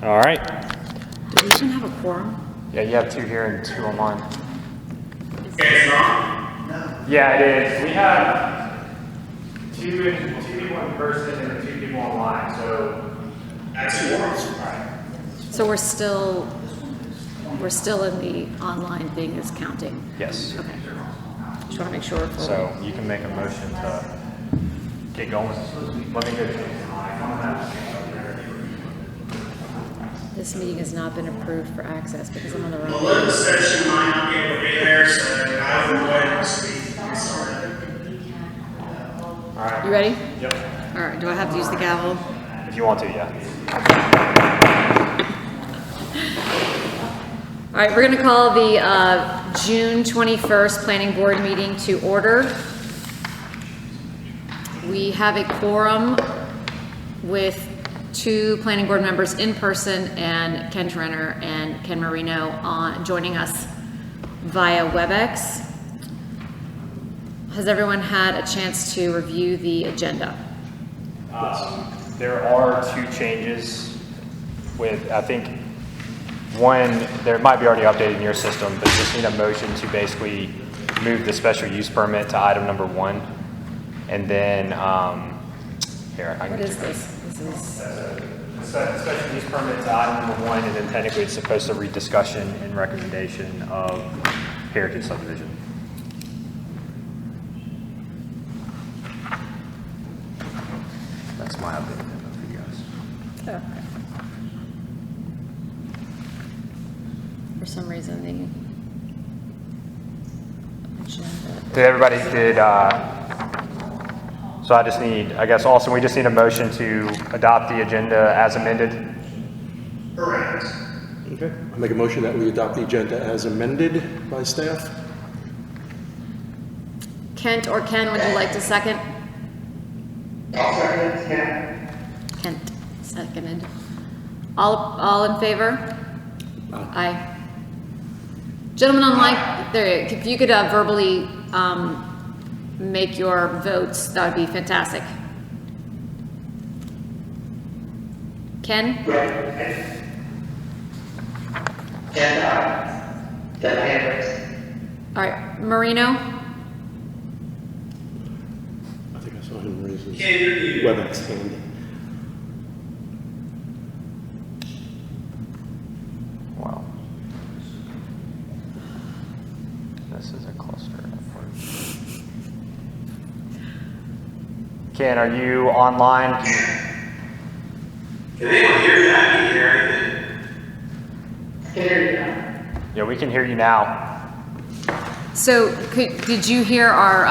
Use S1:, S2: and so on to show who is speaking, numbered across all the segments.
S1: All right.
S2: Do we even have a quorum?
S1: Yeah, you have 2 here and 2 online.
S3: It's not? No.
S1: Yeah, it is. We have two people in person and 2 people online, so
S3: That's yours.
S1: all right.
S2: So we're still in the online thing is counting.
S1: Yes.
S2: Okay. Just want to make sure. For
S1: So you can make a motion to get going. Let me go.
S2: this meeting has not been approved for access because I'm on the wrong.
S3: Melinda said she might not be able to be there, so I will go ahead and speak. I'm sorry.
S1: All right.
S2: You ready?
S1: Yep.
S2: All right. Do I have to use the gavel?
S1: If you want to, yeah.
S2: All right. We're going to call the June 21st Planning Board meeting to order. We have a quorum with 2 planning board members in person and Ken Trenner and Ken Marino joining us via WebEx. Has everyone had a chance to review the agenda?
S1: There are 2 changes with, I think, one, there might be already updated in your system, but just need a motion to basically move the special use permit to item number 1. And then, here, I can
S2: What is this? This is,
S1: special use permit to item number 1, and then technically it's supposed to read discussion and recommendation of Heritage subdivision. That's my update for you guys.
S2: oh, okay. For some reason, the agenda.
S1: Did everybody, so I just need, I guess also we just need a motion to adopt the agenda as amended.
S3: Correct.
S4: Okay, I make a motion that we adopt the agenda as amended by staff.
S2: Kent or Ken, would you like to second?
S3: I'll second, yeah.
S2: Kent, seconded. All in favor? Aye. Gentlemen online, there, if you could verbally make your votes, that would be fantastic. Ken? All right, Marino?
S4: I think I saw him raise his
S3: Ken, you're muted.
S4: WebEx hand.
S1: Wow. This is a cluster. Ken, are you online?
S3: Can anyone hear me? I can hear anything.
S1: Yeah, we can hear you now.
S2: So did you hear our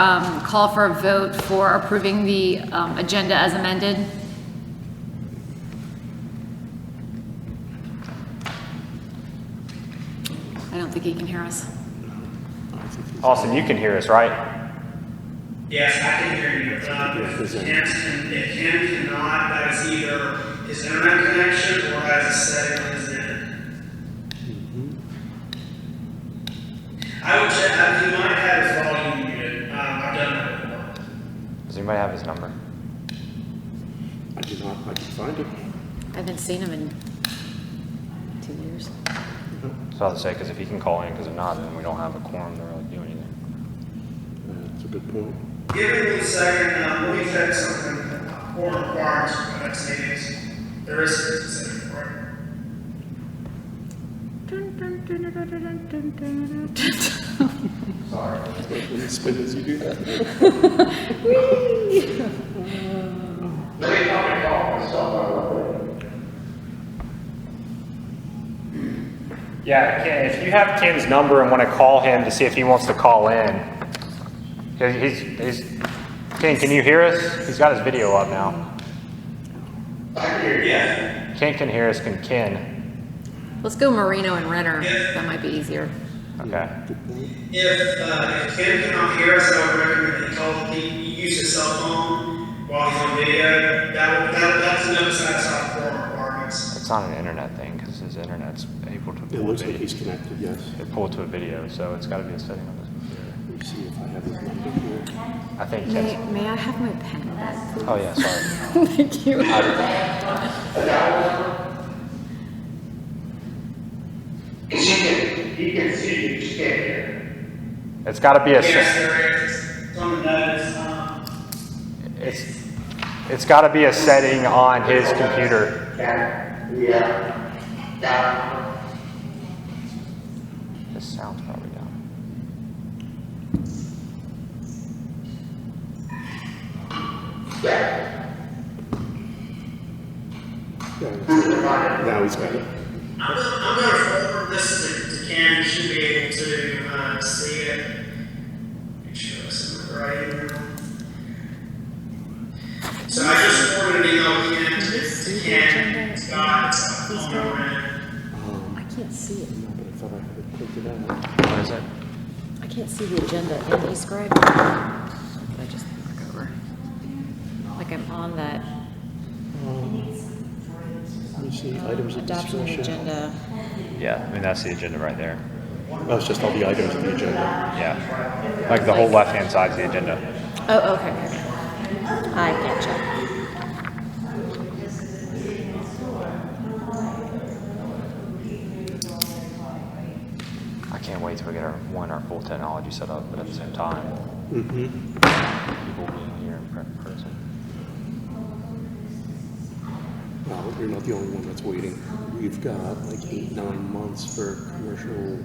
S2: call for a vote for approving the agenda as amended? I don't think he can hear us.
S1: Austin, you can hear us, right?
S3: Yes, I can hear you. If Ken cannot, that is either his internet connection or has a setting on his end. I would check, he might have his volume muted. I've done that before.
S1: Does anybody have his number?
S4: I do not, I can find it.
S2: I haven't seen him in 2 years.
S1: So I'll say, because if he can call in, because if not, then we don't have a quorum to really do anything.
S4: That's a good point.
S3: Give me a second, let me check something, for requirements for the next meetings. There is a specific for it.
S1: Sorry.
S4: Let me spin as you do that.
S1: Yeah, Ken, if you have Ken's number and want to call him to see if he wants to call in, Ken, can you hear us? He's got his video up now.
S3: I can hear you, yeah.
S1: Ken can hear us, can Ken?
S2: Let's go Marino and Renner. That might be easier.
S1: Okay.
S3: If Ken cannot hear us, I would recommend he use his cell phone while he's on video. That's enough to satisfy quorum requirements.
S1: It's not an internet thing, because his internet's able to
S4: It
S1: pull
S4: looks like
S1: video.
S4: he's connected, yes.
S1: It pulled to a video, so it's got to be a setting on his computer.
S4: Let me see if I have his number here.
S1: I think Ken's...
S2: May I have my pen back, please?
S1: Oh, yeah, sorry.
S2: Thank you.
S5: Cause he can see you, just can't hear.
S1: It's gotta be a,
S3: Yes, there is. It's on the notice.
S1: it's gotta be a setting on his computer.
S5: Yeah.
S1: His sound's probably down.
S4: Yeah, now he's got it.
S3: I'm going to forward this to Ken. He should be able to see it. Make sure it's in the right email. So I just forwarded an email to Ken. Scott, it's on the red.
S2: I can't see it.
S4: No, but I thought I had it printed out.
S1: What is it?
S2: I can't see the agenda in eScribe. I just look over. Like I'm on that
S4: Let me see, items of
S2: adoption
S4: discussion.
S2: agenda.
S1: Yeah, I mean, that's the agenda right there.
S4: Oh, it's just all the items of the agenda.
S1: Yeah. Like the whole left-hand side's the agenda.
S2: Oh, okay. I gotcha.
S1: I can't wait till we get our full technology set up, but at the same time,
S4: Mm-hmm.
S1: people being here in person.
S4: Well, you're not the only one that's waiting. We've got like 8-9 months for commercial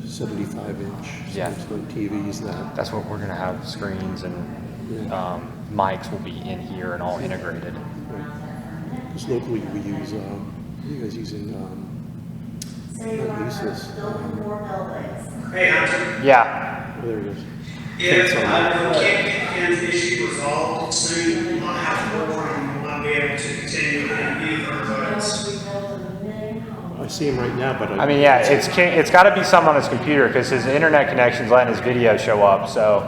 S4: 75-inch
S1: Yeah.
S4: TVs that.
S1: That's what we're gonna have, screens and mics will be in here and all integrated.
S4: Because locally we use, what are you guys using? Not Asus.
S3: Hey, Hunter.
S1: Yeah,
S4: Oh, there it is.
S3: If we can't get Ken's issue resolved soon, we'll have to work on him. We'll not be able to continue with any further votes.
S4: I see him right now, but
S1: I mean, yeah, it's gotta be something on his computer because his internet connection's letting his video show up, so.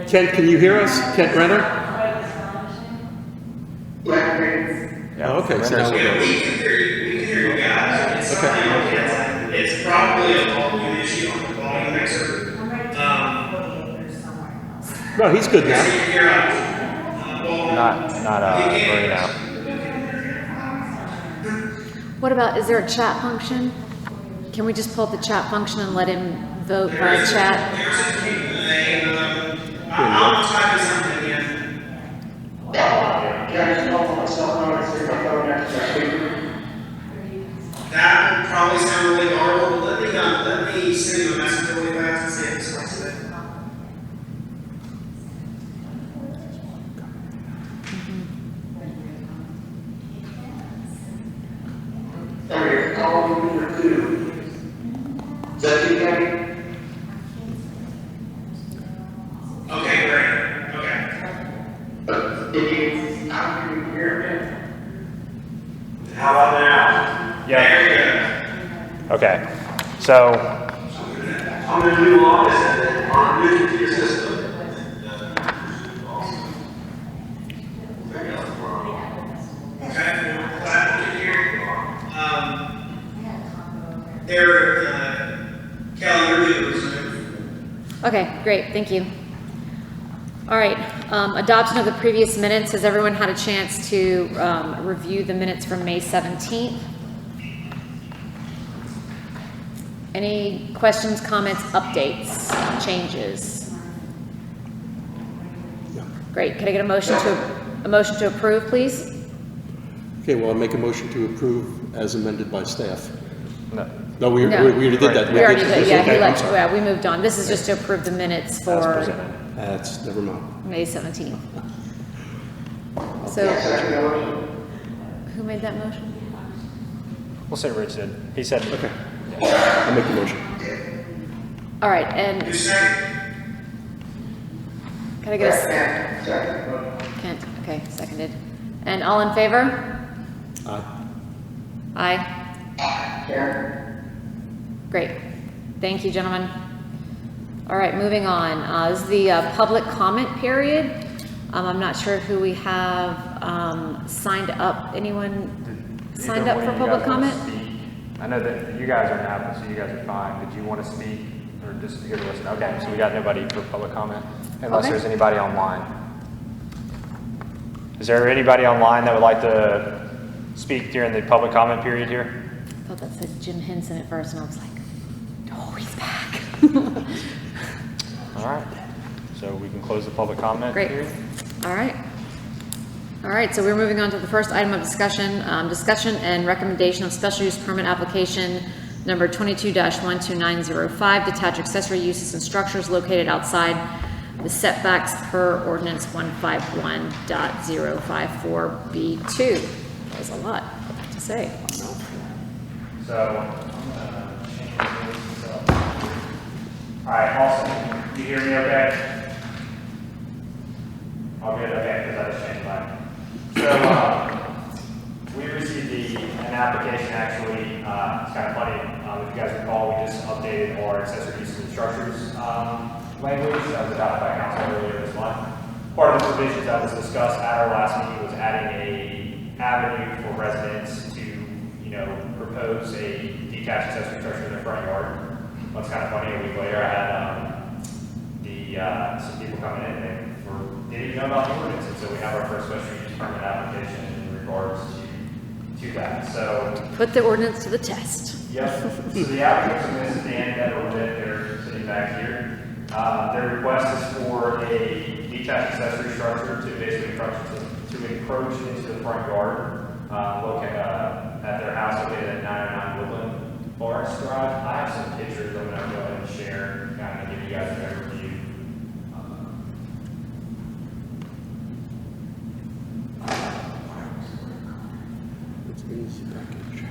S4: Ken, can you hear us? Kent Renner?
S1: Yeah,
S4: Oh, okay, so now
S1: Renner's-
S4: we're
S3: Yeah,
S4: good.
S3: we can hear you. We can hear you guys. It's
S4: Okay.
S3: something on Ken's end. It's probably a volume issue on the volume mixer.
S4: No, he's good
S3: So
S4: now.
S3: you can hear us. Well,
S1: Not right now.
S2: What about, is there a chat function? Can we just pull up the chat function and let him vote by chat?
S3: I'll type in something again. That would probably sound really horrible, but let me send him a message really fast and see if it's likes it.
S5: Okay, call number 2. Is that you, Kenny?
S3: Okay, great, okay.
S5: How can you hear me? How about now?
S1: Yeah,
S3: There you go.
S1: okay. So,
S5: I'm gonna do all this on new computer system.
S3: Okay, glad to hear. Kelly, you're doing this.
S2: Okay, great, thank you. All right, adoption of the previous minutes. Has everyone had a chance to review the minutes from May 17th? Any questions, comments, updates, changes?
S4: No.
S2: Great, can I get a motion to approve, please?
S4: Okay, well, I'll make a motion to approve as amended by staff.
S1: no,
S4: No, we
S2: No.
S4: already did that.
S2: We already
S4: did
S2: did,
S4: this.
S2: yeah,
S4: Okay, I'm sorry.
S2: yeah, we moved on. This is just to approve the minutes
S1: as
S2: for
S1: presented.
S4: That's, never mind.
S2: May 17th. So, who made that motion?
S1: We'll say Rich did. He said.
S4: Okay. I'll make the motion.
S2: All right, and
S3: Who's second?
S2: can I get a Kent, okay, seconded. And all in favor?
S4: Aye.
S2: Aye. Great. Thank you, gentlemen. All right, moving on. This is the public comment period. I'm not sure who we have signed up. Anyone signed up for public comment?
S1: I know that you guys are in Athens, so you guys are fine. Did you want to speak or just here to listen? Okay, so we got nobody for public comment, unless
S2: Okay.
S1: there's anybody online. Is there anybody online that would like to speak during the public comment period here?
S2: thought that said Jim Henson at first, and I was like, oh, he's back.
S1: All right, so we can close the public comment
S2: Great.
S1: period.
S2: All right. All right, so we're moving on to the first item of discussion, discussion and recommendation of special use permit application number 22-12905, detached accessory uses and structures located outside the setbacks per ordinance 151.054B2. That was a lot to say.
S1: So, I'm gonna change this up. All right, Austin, you hear me okay? All good, okay, because I just changed mine. So, we received an application actually, it's kind of funny, if you guys recall, we just updated our accessory uses and structures language that was adopted by council earlier this month. Part of the provisions that was discussed at our last meeting was adding a avenue for residents to, propose a detached accessory structure in their front yard. What's kind of funny, a week later, I had some people coming in and they didn't know about the ordinance, and so we have our first special use permit application in regards to that. So
S2: Put the ordinance to the test.
S1: yep. So the application is Dan Bedwell, they're sitting back here. Their request is for a detached accessory structure to basically encroach into the front yard, located at their house located at 909 Woodland Forest Drive. I have some pictures I'm going to go ahead and share, kind of give you guys an overview.
S4: It's in this package.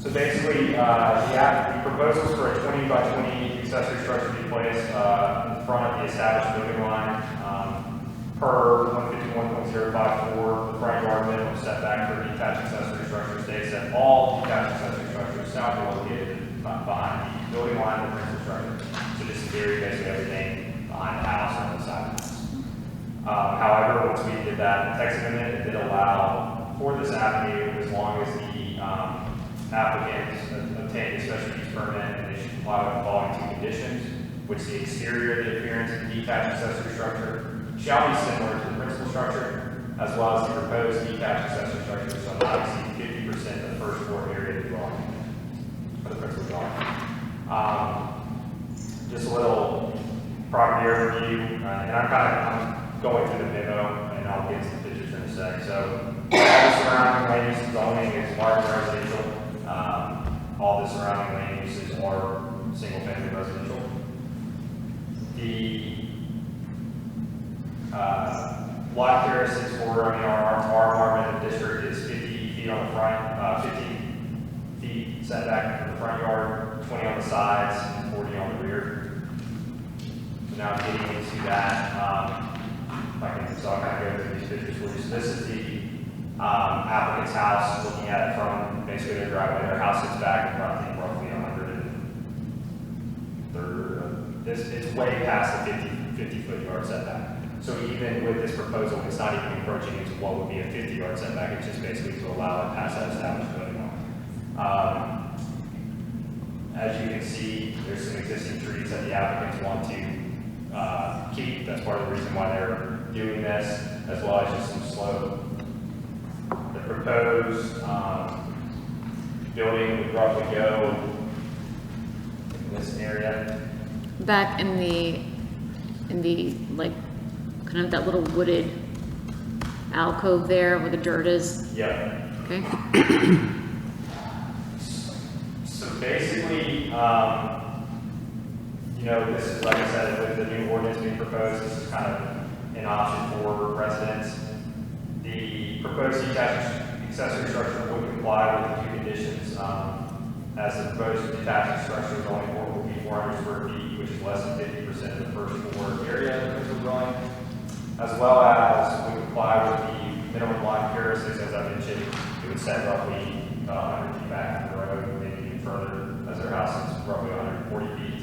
S1: So basically, the proposals for a 20 by 20 accessory structure to be placed in front of the established building line per 151.054. The front yard minimum setback for detached accessory structure states that all detached accessory structures shall be located behind the building line of the principal structure. So just in theory, basically everything behind the house or on the side of the house. However, once we did that text amendment, it did allow for this avenue as long as the applicants obtain a special use permit, and they should comply with the following two conditions, which the exterior of the appearance of the detached accessory structure shall be similar to the principal structure, as well as the proposed detached accessory structure shall not exceed 50% of the first floor area of the dwelling, of the principal dwelling. Just a little property overview, and I'm going through the memo, and I'll get to the pictures in a sec. So, all the surrounding land use zoning is large residential. All the surrounding land uses are single-family residential. The lot clearances for our environmental district is 50 feet on the front, 50 feet setback from the front yard, 20 on the sides, and 40 on the rear. So now getting into that, I'll kind of go through these pictures for you. So this is the applicant's house, looking at it from basically their driveway. Their house sits back in front, I think roughly 130. It's way past the 50-foot yard setback. So even with this proposal, it's not even encroaching into what would be a 50-yard setback. It's just basically to allow it past that established building line. As you can see, there's some existing trees that the applicants want to keep. That's part of the reason why they're doing this, as well as just some slope. The proposed building would roughly go in this area.
S2: Back in the like kind of that little wooded alcove there where the dirt is.
S1: Yep.
S2: Okay.
S1: So basically, this is, like I said, with the new ordinance being proposed, this is kind of an option for residents. The proposed detached accessory structure would comply with the two conditions, as the proposed detached structure is only will be 400 square feet, which is less than 50% of the first floor area of the principal dwelling, as well as would comply with the minimum lot characteristics, as I mentioned. It would set roughly 100 feet back from the road, maybe even further, as their house is roughly 140 feet,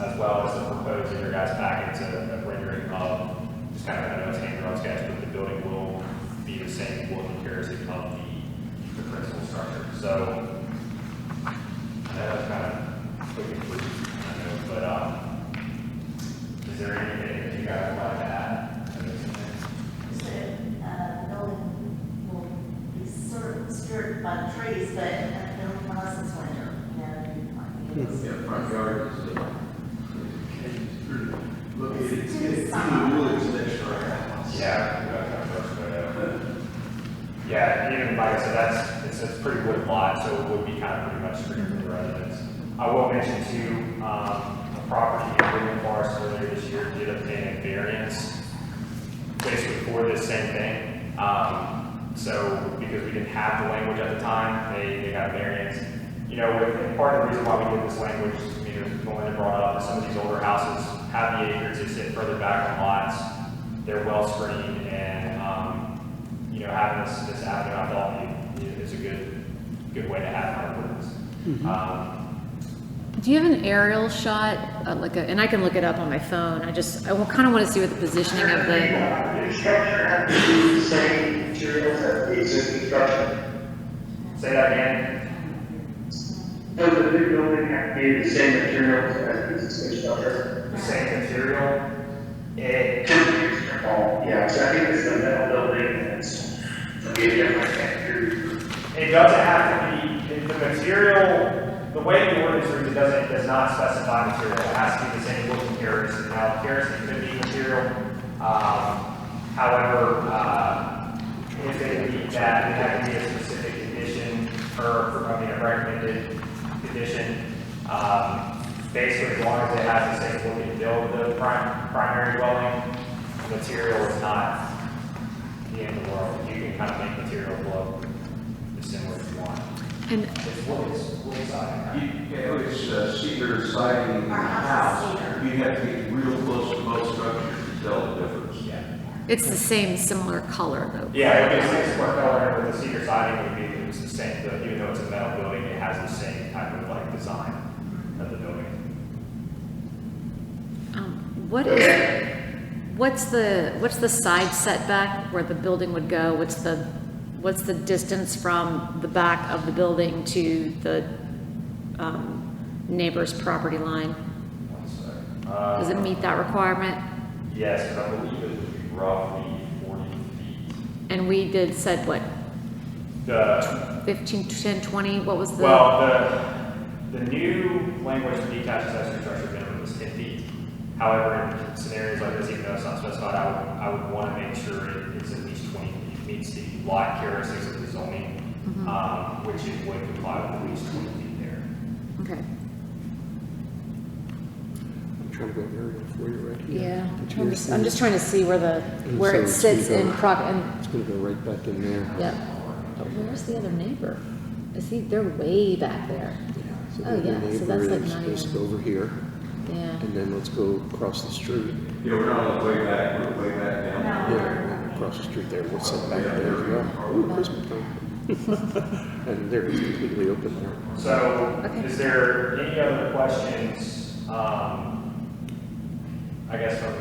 S1: as well as the proposed in your guys' package a rendering of just kind of, I know it's hand-drawn sketch, but the building will be the same look and characteristic of the principal structure. So that's kind of quick and brief, I know, but is there anything that you guys would like to add?
S6: The building will but no process window,
S7: Yeah, front yard is, located in the woods next to our house.
S1: Yeah, even like I said, it's a pretty wooded lot, so it would be kind of pretty much street for the residents. I will mention too, a property in William Forest earlier this year did obtain a variance basically for this same thing. So because we didn't have the language at the time, they got a variance. You know, and part of the reason why we did this language, Melinda brought up, is some of these older houses have the acres, they sit further back on lots, they're well screened, and, you know, having this avenue, I thought is a good way to have our ordinance.
S2: Do you have an aerial shot, and I can look it up on my phone, I kind of want to see what the positioning of the,
S5: The structure has to be the same materials as the existing structure.
S1: Say that again.
S5: So the new building has to be the same materials as the existing structure.
S1: The same material.
S5: Yeah, so I think it's the metal building and it's a different texture.
S1: It doesn't have to be, the material, the way the ordinance reads, it does not specify material. It has to be the same wood and kerosene. Now, kerosene could be material. However, if they meet that, it has to be a specific condition a recommended condition. Basically, as long as it has the same look and feel of the primary dwelling, the material is not the end of the world. You can kind of make material look as similar as you want.
S2: and
S1: It's wood siding, right?
S7: It's cedar siding in the house. You'd have to get real close to both structures to tell the difference.
S1: Yeah.
S2: it's the same similar color though.
S1: Yeah, it would be a square color, but the cedar siding would be, it was the same, even though it's a metal building, it has the same type of like design of the building.
S2: What's the side setback where the building would go? What's the distance from the back of the building to the neighbor's property line? Does it meet that requirement?
S1: Yes, because I believe it would be roughly 40 feet.
S2: And we said what,
S1: The
S2: 15, 10, 20, what was the?
S1: Well, the new language for detached accessory structure minimum is 10 feet. However, in scenarios like this, even though it's not specified, I would want to make sure it's at least 20 feet, meets the lot characteristics of the zoning, which it would comply with at least 20 feet there.
S2: Okay.
S4: I'm trying to go aerial for you right here.
S2: Yeah, I'm just trying to see where
S4: so
S2: it
S4: it's
S2: sits
S4: gonna
S2: in
S4: go-
S2: and,
S4: It's gonna go right back in there.
S2: yeah. But where's the other neighbor? They're way back there.
S4: So
S2: Oh,
S4: the
S2: yeah, so that's like not
S4: supposed to
S2: even-
S4: go over here,
S2: Yeah.
S4: and then let's go across the street.
S7: Yeah, we're not all the way back, we're way back down.
S4: Yeah, and then across the street there, we'll set back there as well. Ooh, Christmas time. And there, it's completely open there.
S1: So,
S2: Okay.
S1: is there any other questions, I guess from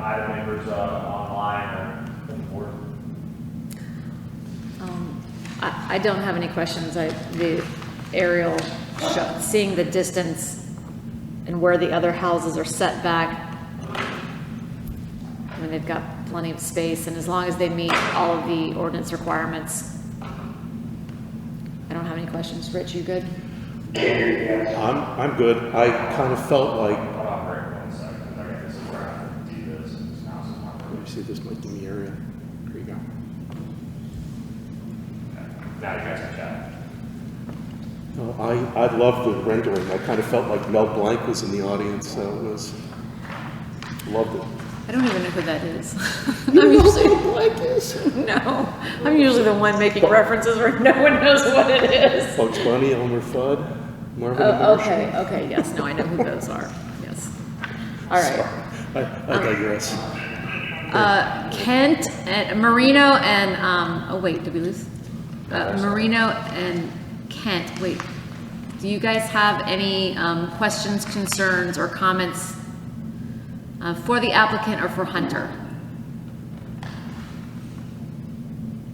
S1: item members online or from the board?
S2: I don't have any questions. The aerial shot, seeing the distance and where the other houses are set back. I mean, they've got plenty of space, and as long as they meet all of the ordinance requirements, I don't have any questions. Rich, you good?
S4: I'm good. I kind of felt like,
S1: Hold on, Rick, 1 second. Okay, this is where I have to do this. This mouse is not
S4: let
S1: working.
S4: me see, this might give me area. There you go.
S1: Now you guys can chat.
S4: I love the rendering. I kind of felt like Mel Blanc was in the audience, so it was, loved it.
S2: I don't even know who that is. I'm usually no. I'm usually the one making references where no one knows what it is.
S4: Bugs Bunny, Elmer Fudd, Marvin and
S2: Oh,
S4: Marshall.
S2: okay, yes, no, I know who those are, yes. All right.
S4: I digress.
S2: Kent and Marino and, oh wait, did we lose? Marino and Kent, wait. Do you guys have any questions, concerns, or comments for the applicant or for Hunter?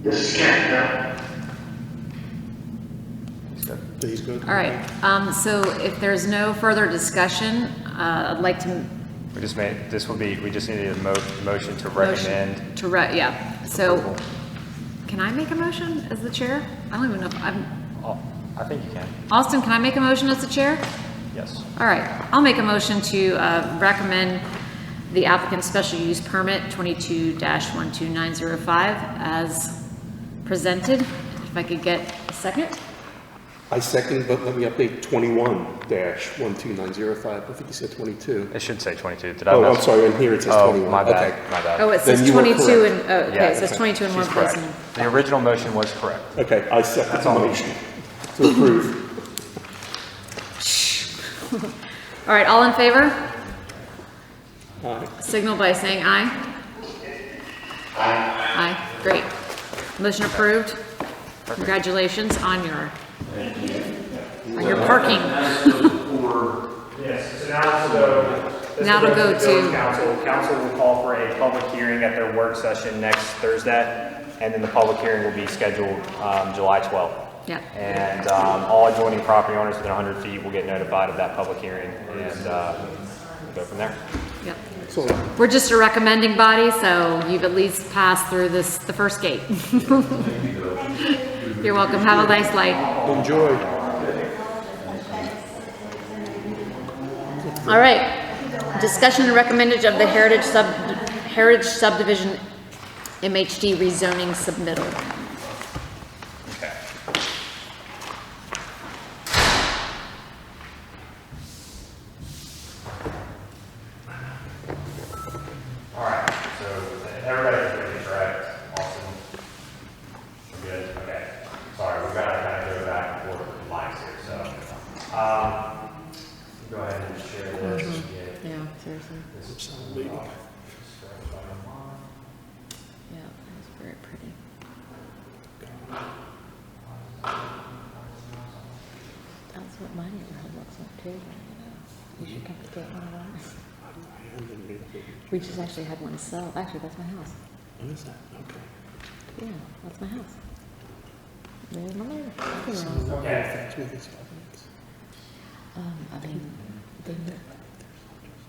S5: This is Kent now.
S4: He's good.
S2: All right, so if there's no further discussion, I'd like to
S1: We just needed a motion to recommend.
S2: yeah, so,
S1: approval.
S2: can I make a motion as the chair? I don't even know if I'm,
S1: I think you can,
S2: Austin, can I make a motion as the chair?
S1: yes.
S2: All right, I'll make a motion to recommend the applicant's special use permit 22-12905 as presented. If I could get a second?
S4: I second, but let me update 21-12905. I think you said 22.
S1: It should say 22. Did I
S4: Oh,
S1: mess?
S4: I'm sorry, in here it says
S1: Oh,
S4: 21.
S1: my bad,
S4: Okay.
S1: my bad.
S2: Oh, it says
S4: Then you were
S2: 22
S4: correct.
S2: and, oh, okay,
S1: Yeah,
S2: it says 22 in one
S1: she's
S2: place.
S1: correct. The original motion was correct.
S4: Okay, I second
S1: That's
S4: the
S1: all.
S4: motion to approve.
S2: All right, all in favor?
S4: Aye.
S2: Signal by saying aye. Aye, great. Motion approved. Congratulations on your parking.
S1: Yes, so now it'll go.
S2: Now it'll go to-
S1: Council. Council will call for a public hearing at their work session next Thursday, and then the public hearing will be scheduled, July 12th.
S2: Yep.
S1: And, all adjoining property owners within 100 feet will get notified of that public hearing, and, we'll go from there.
S2: Yep.
S4: So,
S2: We're just a recommending body, so you've at least passed through the first gate. You're welcome. Have a nice night.
S4: enjoy.
S2: All right. Discussion and recommendation of the Heritage Subdivision MHD rezoning submittal.
S1: Okay. All right, so everybody's ready, correct? Awesome. We're good, okay. Sorry, we've got to kind of go back and forth with the lines here, so. Go ahead and share this.
S2: Yeah, seriously.
S1: This is
S2: Yeah, that's very pretty. That's what my neighborhood looks like too. You should come to get one of those. We just actually had one sell. Actually, that's my house.
S4: What is that? Okay.
S2: Yeah, that's my house. There's my neighbor.
S1: Okay.
S2: I mean, they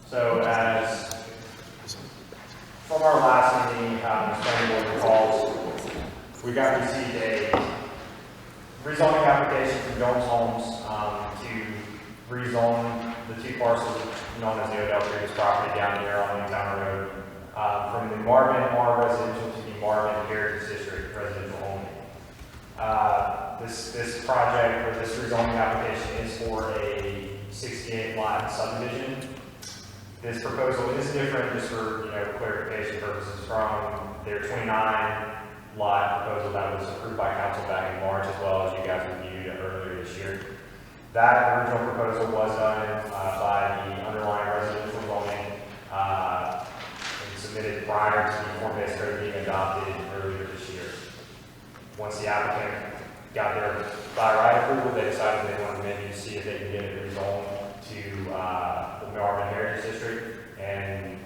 S1: So as from our last meeting, planning board recalls, we received a rezoning application from Jones Homes to rezone the two parcels known as the Odell Previous property down here on Youngtown Road from the Marvin R residential to the Marvin Heritage District residential only. This project or this rezoning application is for a 68 lot subdivision. This proposal is different, just for clarification purposes, from their 29 lot proposal that was approved by council back in March, as well as you guys reviewed earlier this year. That original proposal was done by the underlying residential zoning and submitted prior to the form-based code being adopted earlier this year. Once the applicant got their by right approval, they decided they wanted maybe to see if they could get it rezoned to the Marvin Heritage District and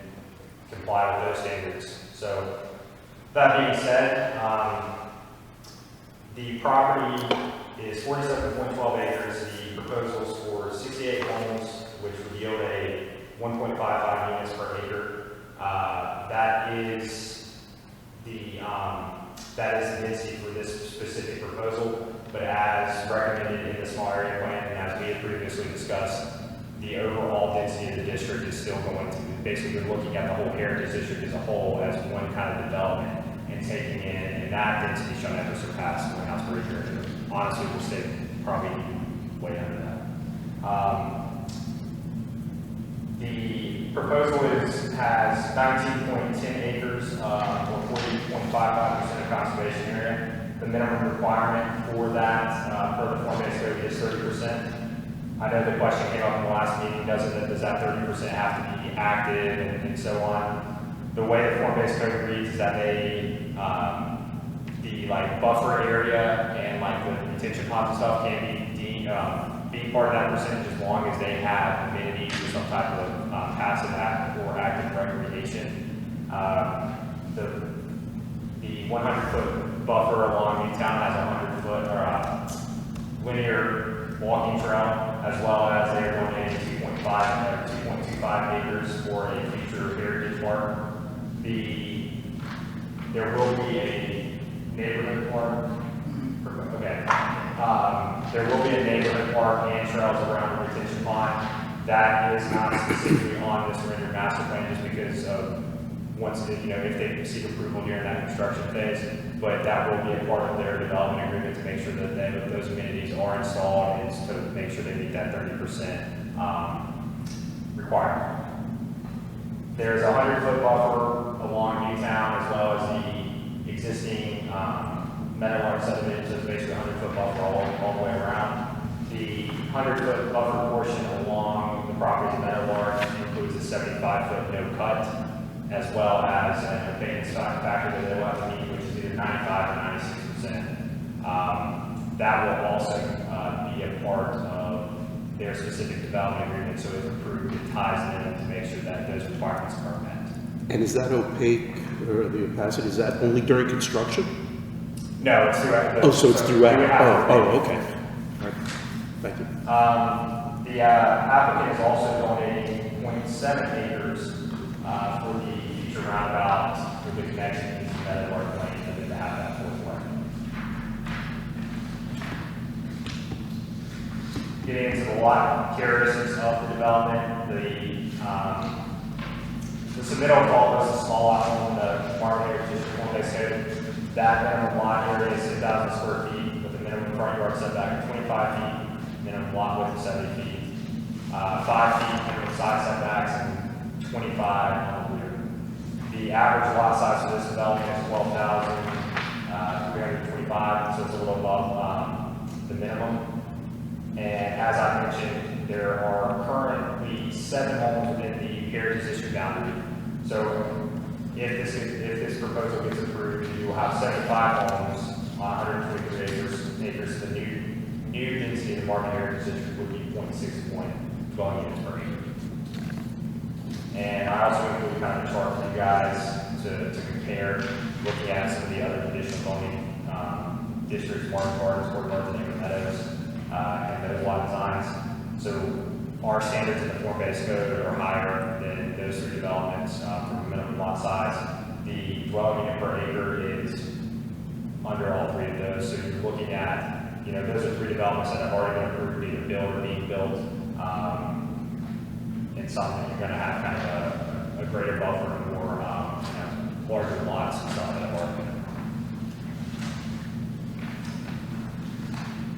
S1: comply with those standards. So that being said, the property is 47.12 acres. The proposal is for 68 homes, which would yield a 1.55 units per acre. That is the density for this specific proposal, but as recommended in the small area plan and as we had previously discussed, the overall density of the district is still going to, basically we're looking at the whole heritage district as a whole as one kind of development and taking in, and that density shall never surpass 1 house per acre. Honestly, we'll stay probably way under that. The proposal has 19.10 acres or 40.55% of conservation area. The minimum requirement for that per the form-based code is 30%. I know the question came up in the last meeting, does that 30% have to be active and so on? The way the form-based code reads is that the buffer area and the retention ponds and stuff can be part of that percentage as long as they have amenities or some type of passive or active recreation. The 100-foot buffer along Newtown has a 100-foot or linear walking trail, as well as they're donating 2.25 acres for a future heritage park. There will be a neighborhood park. Okay. There will be a neighborhood park and trails around the retention pond. That is not specifically on this rendered master plan just because of once, if they seek approval during that construction phase, but that will be a part of their development agreement to make sure that those amenities are installed and to make sure they meet that 30% requirement. There's a 100-foot buffer along Newtown as well as the existing Meadowlark subdivision, so it's basically a 100-foot buffer all the way around. The 100-foot buffer portion along the property of Meadowlark includes a 75-foot no cut, as well as an abatement factor that they'll have to meet, which is either 95 or 96%. That will also be a part of their specific development agreement, so if approved, it ties in to make sure that those requirements are met.
S4: And is that opaque, or the opacity, is that only during construction?
S1: No, it's throughout.
S4: Oh, so it's throughout, okay.
S1: Okay.
S4: All right, thank you.
S1: The applicant is also donating 0.7 acres for the future roundabout with the connection to Meadowlark Lane and then to have that fourth lane. Getting into the lot characteristics of the development, the submittal call was a small lot on the Marvin Area District 1 base code. That minimum lot area is 10,000 square feet with a minimum front yard setback of 25 feet, minimum lot width of 70 feet, 5 feet minimum side setbacks, and 25 on the rear. The average lot size for this development is 12,325, so it's a little above the minimum. And as I mentioned, there are currently 7 homes within the Heritage District boundary. So if this proposal gets approved, you will have 75 homes on 123 acres. The new density in the Marvin Heritage District would be 0.6 dwelling units per acre. And I also include kind of a chart for you guys to compare, looking at some of the other conditional zoning districts, Marvin Gardens, Fort Worth, and Meadows, and those lot designs. So our standards in the form-based code are higher than those 3 developments from a minimum lot size. The dwelling unit per acre is under all 3 of those. So you're looking at, those are 3 developments that have already been approved, either built or being built. And something you're going to have kind of a greater buffer and more larger lots and stuff that have already been.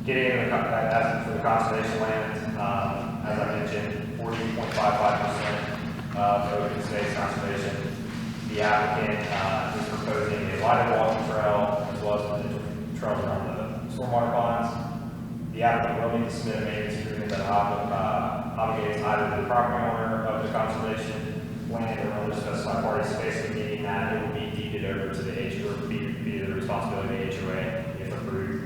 S1: Getting into as for the conservation land, as I mentioned, 40.55% of open space conservation. The applicant is proposing a lighted walking trail as well as potential trails around the stormwater ponds. The applicant will need to submit a maintenance agreement that obligates either the property owner of the conservation land or other specified parties, basically meaning that it will be deeded over to the HOA, be the responsibility of the HOA if approved.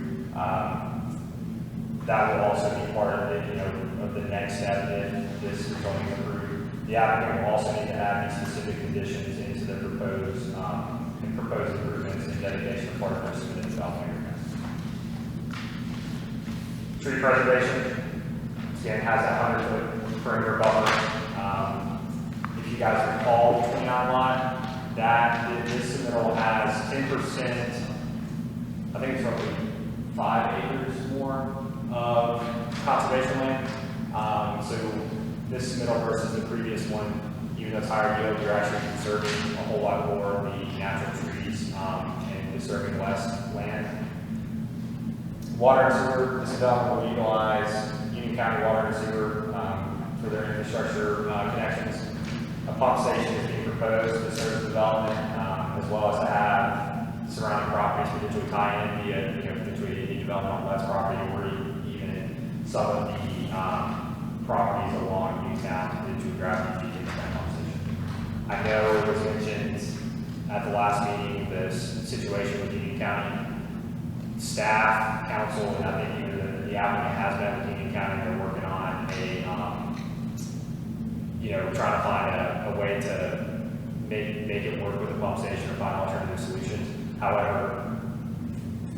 S1: That will also be part of the next step if this is going to approved. The applicant will also need to add these specific conditions into the proposed improvements and dedication of partners to the development agreement. Tree preservation, again, has a 100-foot perimeter buffer. If you guys recall, the 29 lot, this submittal has 10%, I think it's roughly 5 acres more of conservation land. So this submittal versus the previous one, even though it's higher yield, you're actually conserving a whole lot more of the natural trees and disturbing less land. Water and sewer, this development will utilize Union County Water and Sewer for their infrastructure connections. A pump station is being proposed to serve the development, as well as to have surrounding properties potentially tie in via, potentially any development on Let's property or even in some of the properties along Newtown into gravity feed into that pump station. I know it was mentioned at the last meeting, this situation with Union County staff, council, and I think even the applicant has met with Union County. They're working on trying to find a way to make it work with the pump station or find alternative solutions. However,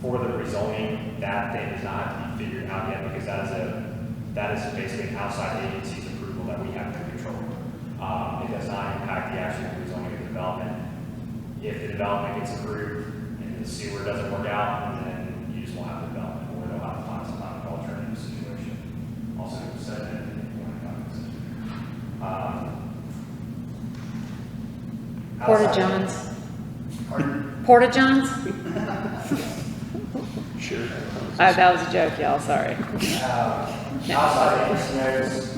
S1: for the rezoning, that thing does not have to be figured out yet because that is basically an outside agency's approval that we have to control. It does not impact the actual rezoning of the development. If the development gets approved and the sewer doesn't work out, then you just won't have the development, or they'll have to find some kind of alternative. also said that in one of the
S2: Porta
S1: outside-
S2: Johns.
S3: Pardon?
S2: Porta Johns?
S4: Sure.
S2: That was a joke, y'all, sorry.
S1: Outside of casinos,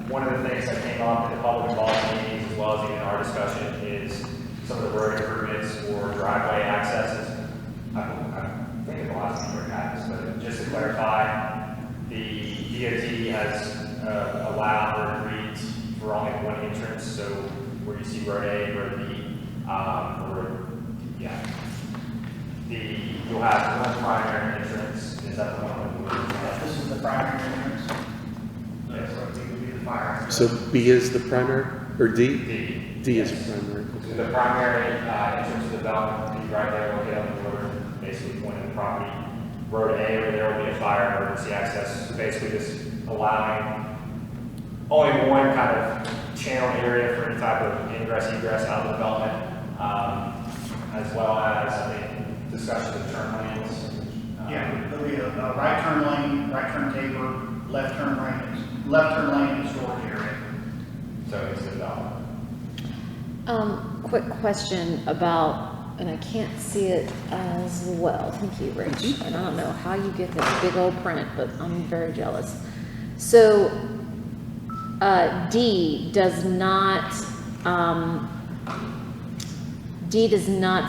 S1: one of the things that came up in the public involvement meetings as well as even our discussion is some of the road improvements or driveway accesses. I think the last time we had this, but just to clarify, the DOT has allowed or agreed for only one entrance, so where you see road A, road B, you'll have one primary entrance, is that the one?
S3: This is the primary entrance. Yes, so it would be the fire.
S4: So B is the primary, or D?
S1: D.
S4: D is
S1: Yes.
S4: primary,
S1: The
S4: okay.
S1: primary entrance to the development will be right there, located on the road, basically pointing the property. Road A, where there will be a fire emergency access, so basically just allowing only one kind of channel area for any type of ingress, egress out of the development, as well as, I think, discussion of turn lanes.
S3: Yeah, there'll be a right turn lane, right turn taper, left turn lane and storage area.
S1: So it's the development.
S2: Quick question about, and I can't see it as well, thank you, Rich. And I don't know how you get that big old print, but I'm very jealous. So, D does not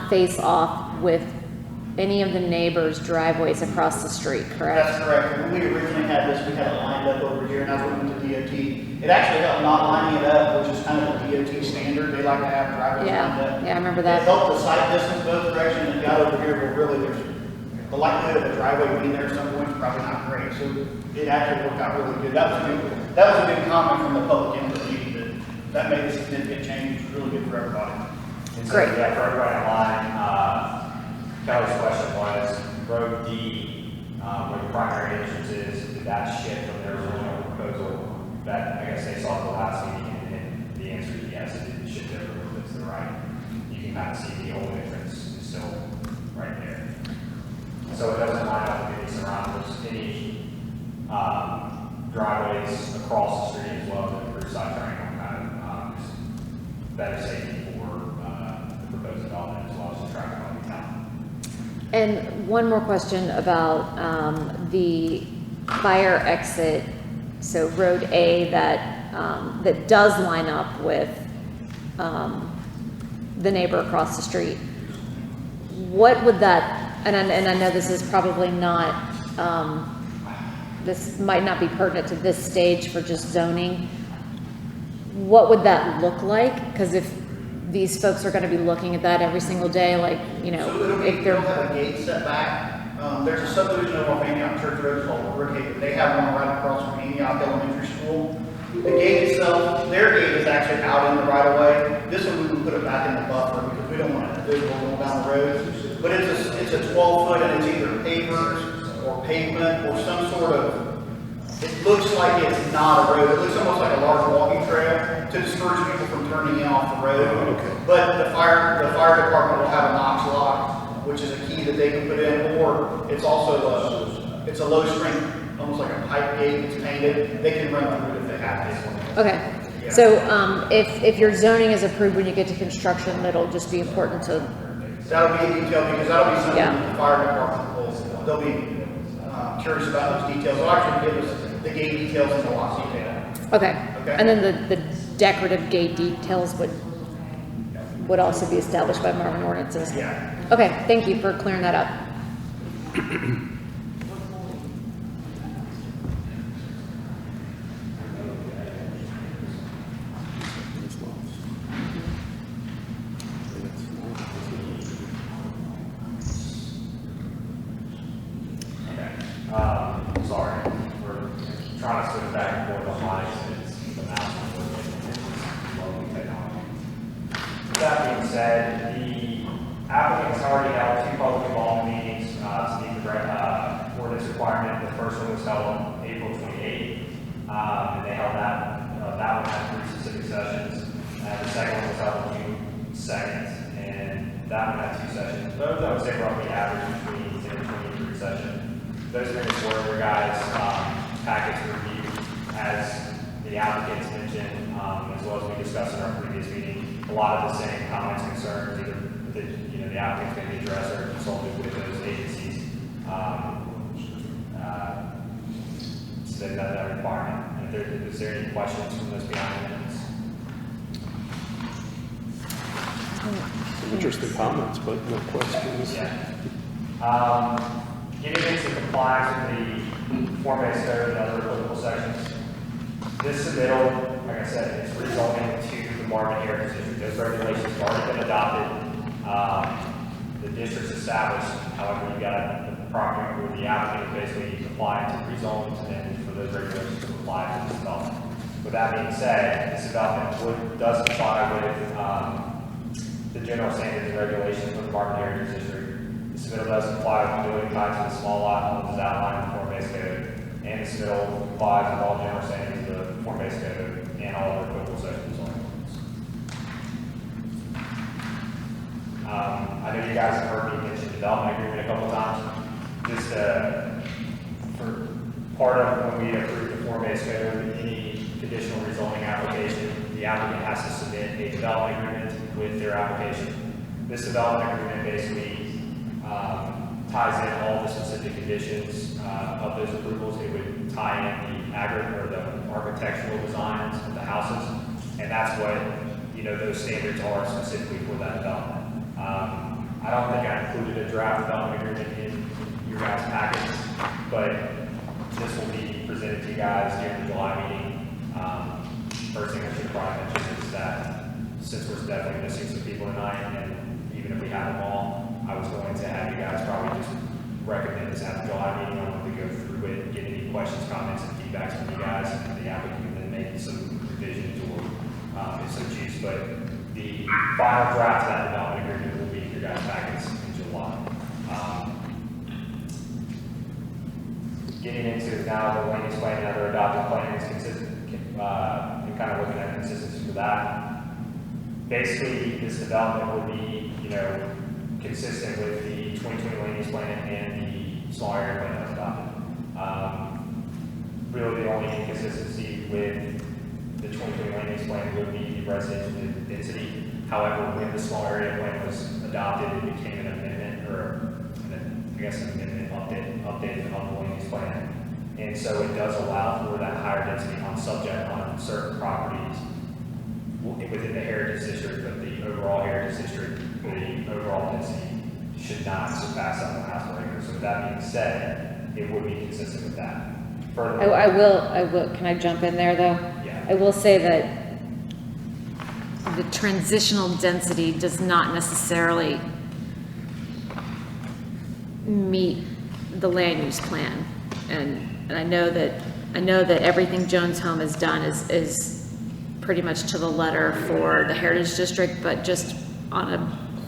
S2: face off with any of the neighbors' driveways across the street, correct?
S3: That's correct. When we originally had this, we had it lined up over here, and that's what we went to DOT. It actually helped not lining it up, which is kind of a DOT standard. They like to have drivers lined up.
S2: Yeah, I remember
S3: It
S2: that.
S3: helped the sight distance both directions, and got over here, but really, there's the likelihood of a driveway being there at some point is probably not great. So it actually worked out really good. That was a good comment from the public input meeting, that made a significant change. It was really good for everybody.
S1: And so,
S2: Great.
S1: yeah, for everybody online, Kelly's question was, road D, where the primary entrance is, did that shift from their original proposal? That, I guess they saw the last meeting, and the answer is yes, it didn't shift over a little bit to the right. You can kind of see the old entrance is still right there. So it doesn't line up with any surroundings, any driveways across the street as well as the Cruise side triangle, kind of just better safety for the proposed development as well as the traffic on the town.
S2: And one more question about the fire exit, so Road A that does line up with the neighbor across the street. What would that, and I know this is probably not, this might not be pertinent to this stage for just zoning. What would that look like? Because if these folks are gonna be looking at that every single day, like, you know,
S3: So it'll be,
S2: if
S3: they'll
S2: they're,
S3: have a gate set back. There's a subdivision over Antioch Church Road called Brookhaven. They have one right across from Antioch Elementary School. The gate itself, their gate is actually out in the right of way. This one, we can put it back in the buffer because we don't want it visible going down the road. But it's a 12-foot and it's either pavers or pavement or some sort of, it looks like it's not a road. It looks almost like a large walking trail to discourage people from turning in off the road.
S4: Okay.
S3: But the fire department will have a Knox lock, which is a key that they can put in, or it's also it's a low strength, almost like a pipe gate that's painted. They can run through it if they have to.
S2: okay.
S3: Yeah.
S2: So, if your zoning is approved when you get to construction, it'll just be important to,
S3: That'll be a detail because that'll be something
S2: Yeah.
S3: that the fire department will, they'll be curious about those details. They'll actually give us the gate details in a lot of detail.
S2: okay.
S3: Okay.
S2: And then the decorative gate details would also be established by Marvin ordinances.
S3: Yeah.
S2: Okay, thank you for clearing that up.
S1: Okay. Sorry, we're trying to switch back and forth on lines, it's the mouse is working, it's lovely technology. With that being said, the applicant's already held 2 public involvement meetings to meet the ordinance requirement. The first one was held on April 28th, and they held that one had 3 specific sessions. And the second one was held on June 2nd, and that one had 2 sessions. Both, I would say, roughly average between 10 and 23 sessions. Those minutes were in your guys' packets to review as the applicants mentioned, as well as we discussed in our previous meeting, a lot of the same comments, concerns, either the applicants may be addressed or consulted with those agencies. So that requirement. And is there any questions from those behind the minutes?
S4: Interesting comments, but no questions.
S1: Yeah. Getting into compliance with the form-based code and other applicable sections. This submittal, like I said, is rezoning to the Marvin Heritage District. Those regulations have already been adopted. The district's established, however, you got the property where the applicant is basically applying to rezone and for those regulations to apply to this development. With that being said, this development does comply with the general standards and regulations for the Marvin Heritage District. The submittal does comply with the building types of the small lot homes as outlined in the form-based code, and the submittal complies with all general standards of the form-based code and all other applicable sections on ordinance. I know you guys have heard me mention development agreement a couple of times. Just for part of when we approve the form-based code, any conditional rezoning application, the applicant has to submit a development agreement with their application. This development agreement basically ties in all the specific conditions of those approvals. It would tie in the architectural designs of the houses, and that's what those standards are specifically for that development. I don't think I included a draft development agreement in your guys' packets, but this will be presented to you guys during the July meeting. First thing I should probably mention is that since we're definitely missing some people tonight, and even if we have them all, I was going to have you guys probably just recommend this at the July meeting. I wanted to go through it and get any questions, comments, and feedbacks from you guys, and the applicant can then make some revisions or if so choose. But the final draft of that development agreement will be in your guys' packets in July. Getting into now the land use plan and other adopted plans, consistent, and kind of looking at consistency for that. Basically, this development will be, consistent with the 2020 land use plan and the small area plan that was adopted. Really, the only inconsistency with the 2020 land use plan would be the residential density. However, when the small area plan was adopted, it became an amendment, or I guess an amendment updated on the land use plan. And so it does allow for that higher density on certain properties within the heritage district, but the overall heritage district, the overall density should not surpass 7.5 acres. So with that being said, it would be consistent with that. Furthermore,
S2: I will, can I jump in there though?
S1: Yeah.
S2: I will say that the transitional density does not necessarily meet the land use plan. And I know that everything Jones Home has done is pretty much to the letter for the Heritage District, but just on a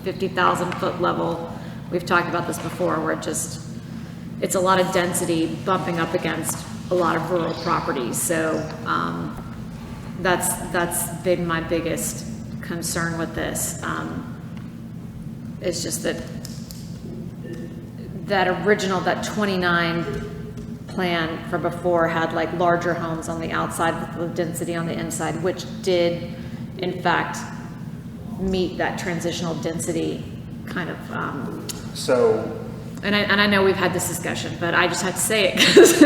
S2: 50,000 foot level, we've talked about this before, where it's a lot of density bumping up against a lot of rural properties. So that's been my biggest concern with this. It's just that original, that 29 plan from before had like larger homes on the outside with the density on the inside, which did in fact meet that transitional density kind of and I know we've had this discussion, but I just have to say it because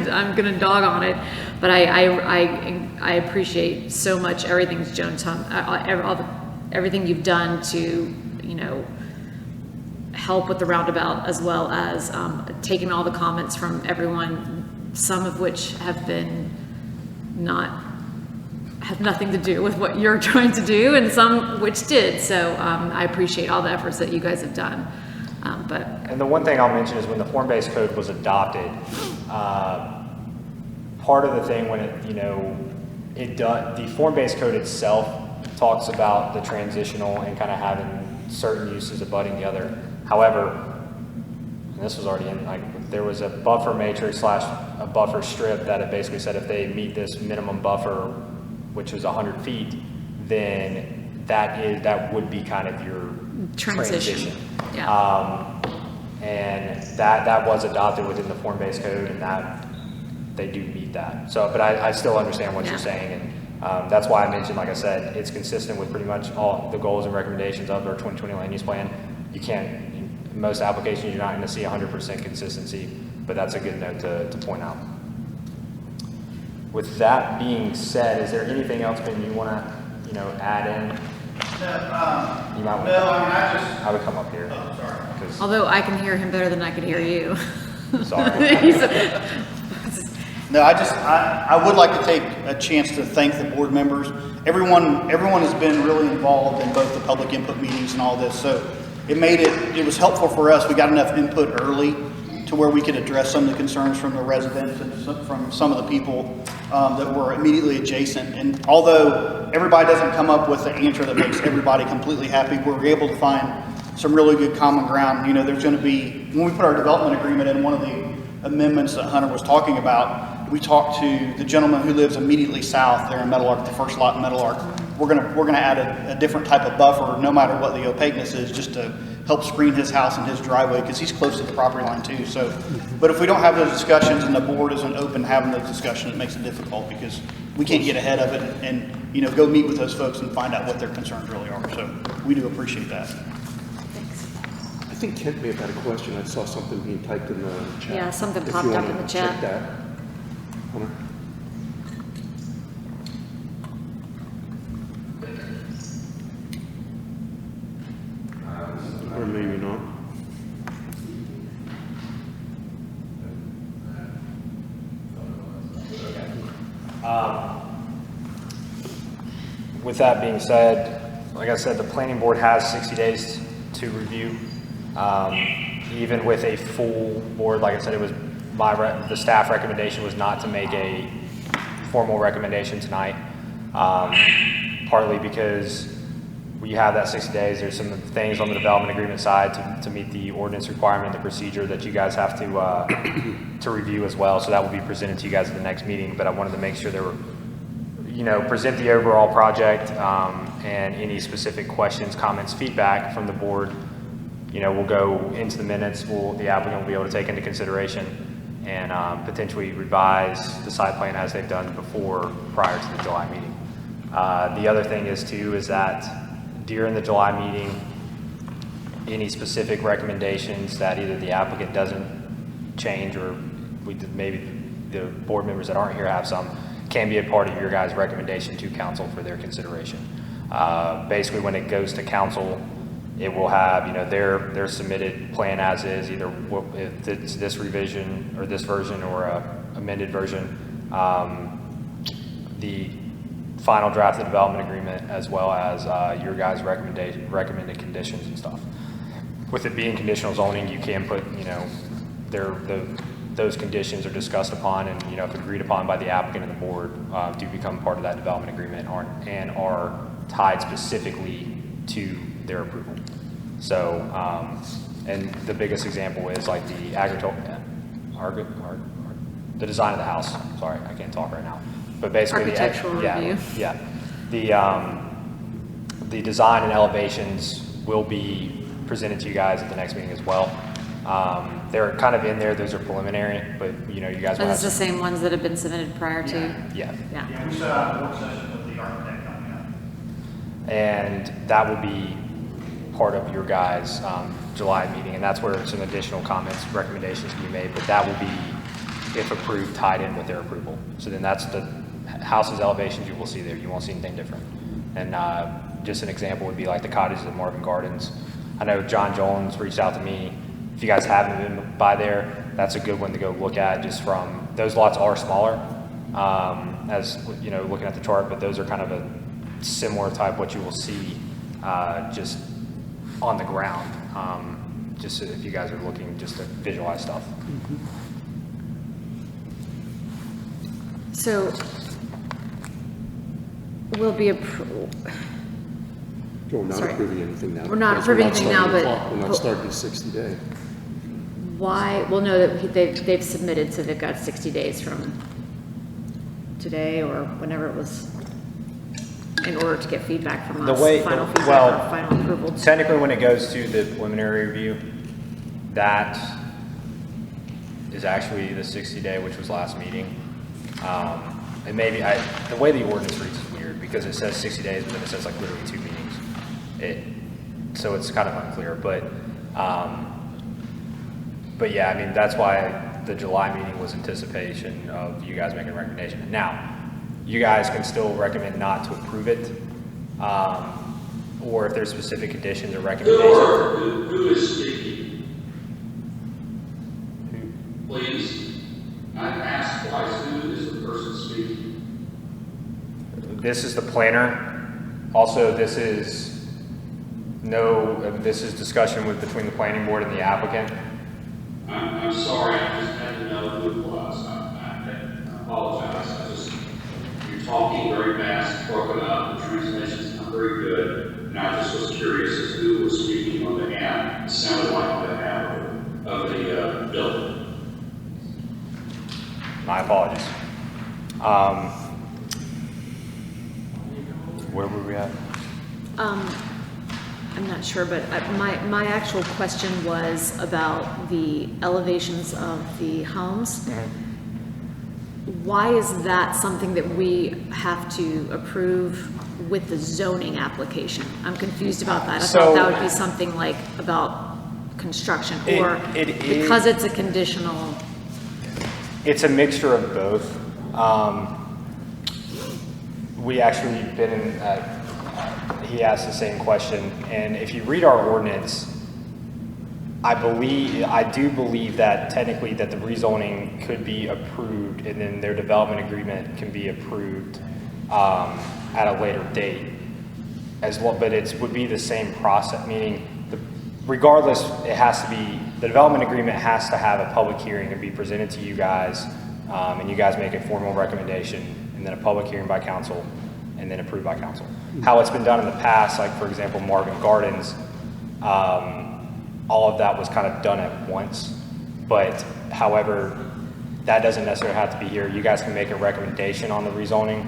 S2: I'm gonna dog on it. But I appreciate so much everything Jones Home, everything you've done to help with the roundabout, as well as taking all the comments from everyone, some of which have nothing to do with what you're trying to do, and some which did. So I appreciate all the efforts that you guys have done.
S1: And the one thing I'll mention is when the form-based code was adopted, part of the thing when the form-based code itself talks about the transitional and kind of having certain uses abutting the other. However, and this was already in, there was a buffer matrix / a buffer strip that it basically said if they meet this minimum buffer, which was 100 feet, then that would be kind of your transition.
S2: Yeah.
S1: And that was adopted within the form-based code, and that they do meet that. So, but I still understand what
S2: Yeah.
S1: you're saying, and that's why I mentioned, like I said, it's consistent with pretty much all the goals and recommendations of our 2020 land use plan. You can't, in most applications, you're not going to see 100% consistency, but that's a good note to point out. With that being said, is there anything else, Ben, you want to, add in?
S3: No,
S1: You might want
S3: no, I just,
S1: I would come up here.
S3: oh, sorry.
S1: 'Cause-
S2: Although I can hear him better than I can hear you.
S1: Sorry.
S3: No, I would like to take a chance to thank the board members. Everyone has been really involved in both the public input meetings and all this, so it was helpful for us. We got enough input early to where we could address some of the concerns from the residents and from some of the people that were immediately adjacent. And although everybody doesn't come up with the answer that makes everybody completely happy, we're able to find some really good common ground. There's going to be, when we put our development agreement in, one of the amendments that Hunter was talking about, we talked to the gentleman who lives immediately south there in Meadowlark, the first lot in Meadowlark. We're gonna add a different type of buffer, no matter what the opaqueness is, just to help screen his house and his driveway, because he's close to the property line too. So, but if we don't have those discussions and the board isn't open to having those discussions, it makes it difficult, because we can't get ahead of it and go meet with those folks and find out what their concerns really are. So we do appreciate that.
S4: I think Kent may have had a question. I saw something being typed in the chat.
S2: Yeah, something
S4: If you
S2: popped up
S4: wanna
S2: in the
S4: check
S2: chat.
S4: that. Hunter? Or maybe not.
S1: With that being said, like I said, the planning board has 60 days to review. Even with a full board, like I said, it was the staff recommendation was not to make a formal recommendation tonight. Partly because we have that 60 days. There's some things on the development agreement side to meet the ordinance requirement, the procedure that you guys have to review as well. So that will be presented to you guys at the next meeting. But I wanted to make sure there were, present the overall project and any specific questions, comments, feedback from the board. We'll go into the minutes. The applicant will be able to take into consideration and potentially revise the site plan as they've done before prior to the July meeting. The other thing is that during the July meeting, any specific recommendations that either the applicant doesn't change or maybe the board members that aren't here have some, can be a part of your guys' recommendation to council for their consideration. Basically, when it goes to council, it will have, their submitted plan as is, either if it's this revision or this version or a amended version, the final draft of the development agreement, as well as your guys' recommended conditions and stuff. With it being conditional zoning, you can put, those conditions are discussed upon and, if agreed upon by the applicant and the board, do become part of that development agreement and are tied specifically to their approval. So, and the biggest example is like the the design of the house. Sorry, I can't talk right now. But basically,
S2: Architectural review.
S1: Yeah. The design and elevations will be presented to you guys at the next meeting as well. They're kind of in there. Those are preliminary, but you guys will
S2: But
S1: have
S2: it's the same ones that have been submitted prior to?
S1: Yeah.
S2: Yeah.
S3: Yeah, we set out a work session with the architect coming up.
S1: And that will be part of your guys' July meeting, and that's where some additional comments, recommendations can be made, but that will be, if approved, tied in with their approval. So then that's the house's elevations you will see there. You won't see anything different. And just an example would be like the cottages at Marvin Gardens. I know John Jones reached out to me. If you guys haven't been by there, that's a good one to go look at, just from, those lots are smaller, as looking at the chart, but those are kind of a similar type what you will see just on the ground, just so if you guys are looking just to visualize stuff.
S2: So we'll be
S4: We're not
S2: Sorry.
S4: approving anything now.
S2: We're not
S4: because
S2: approving anything now,
S4: starting the
S2: but-
S4: clock. We're not starting the 60 day.
S2: why, well, no, that they've submitted, so they've got 60 days from today or whenever it was, in order to get feedback from us, final feedback or final approval.
S1: Technically, when it goes to the preliminary review, that is actually the 60-day, which was last meeting. And maybe, the way the ordinance reads is weird, because it says 60 days, but then it says like literally 2 meetings. So it's kind of unclear, but yeah, I mean, that's why the July meeting was anticipation of you guys making a recommendation. Now, you guys can still recommend not to approve it, or if there's specific conditions or recommendations.
S8: Who is speaking? Please. I've asked twice, who is the person speaking?
S1: This is the planner. Also, this is discussion between the planning board and the applicant.
S8: I'm sorry, I just had to know who it was. I apologize. You're talking very fast, broken up, the transmission's not very good. And I just was curious as to who was speaking on behalf. It sounded like on behalf of the building.
S1: My apologies. Where were we at?
S2: I'm not sure, but my actual question was about the elevations of the homes. Why is that something that we have to approve with the zoning application? I'm confused about that. I thought that would be something like about construction, or because it's a conditional.
S1: It's a mixture of both. We actually been in, he asked the same question, and if you read our ordinance, I do believe that technically that the rezoning could be approved, and then their development agreement can be approved at a later date as well, but it would be the same process, meaning regardless, it has to be, the development agreement has to have a public hearing and be presented to you guys, and you guys make a formal recommendation, and then a public hearing by council, and then approved by council. How it's been done in the past, like for example, Marvin Gardens, all of that was kind of done at once, but however, that doesn't necessarily have to be here. You guys can make a recommendation on the rezoning,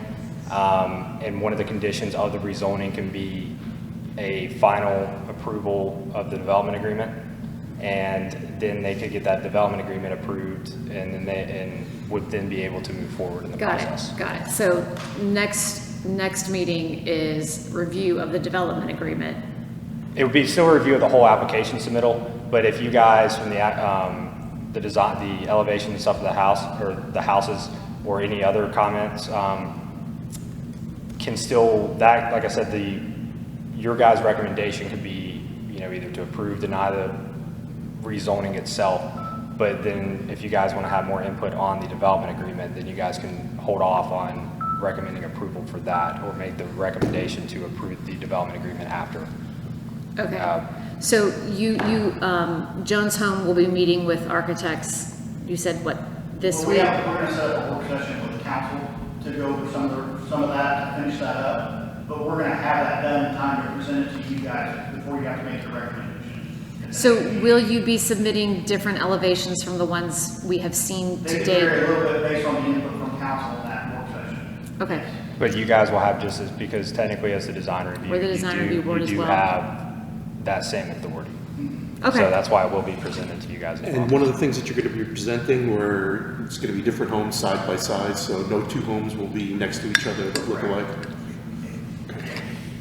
S1: and one of the conditions of the rezoning can be a final approval of the development agreement, and then they could get that development agreement approved, and then would then be able to move forward in the process.
S2: Got it. So next meeting is review of the development agreement.
S1: It would be still a review of the whole application submittal, but if you guys from the design, the elevation and stuff of the house, or the houses, or any other comments, can still, that, like I said, your guys' recommendation could be, either to approve, deny the rezoning itself, but then if you guys want to have more input on the development agreement, then you guys can hold off on recommending approval for that, or make the recommendation to approve the development agreement after.
S2: Okay. So Jones Home will be meeting with architects, you said what, this week?
S3: We're going to set up a work session with the council to go over some of that, to finish that up. But we're going to have that done in time to present it to you guys before you have to make the recommendation.
S2: So will you be submitting different elevations from the ones we have seen to
S3: They
S2: date?
S3: vary a little bit based on the input from council in that work session.
S2: Okay.
S1: But you guys will have just as, because technically as the design review,
S2: We're the design review board as well.
S1: You do have that same authority.
S2: Okay.
S1: So that's why it will be presented to you guys as well.
S4: And one of the things that you're going to be presenting, where it's going to be different homes side by side, so no two homes will be next to each other that look alike.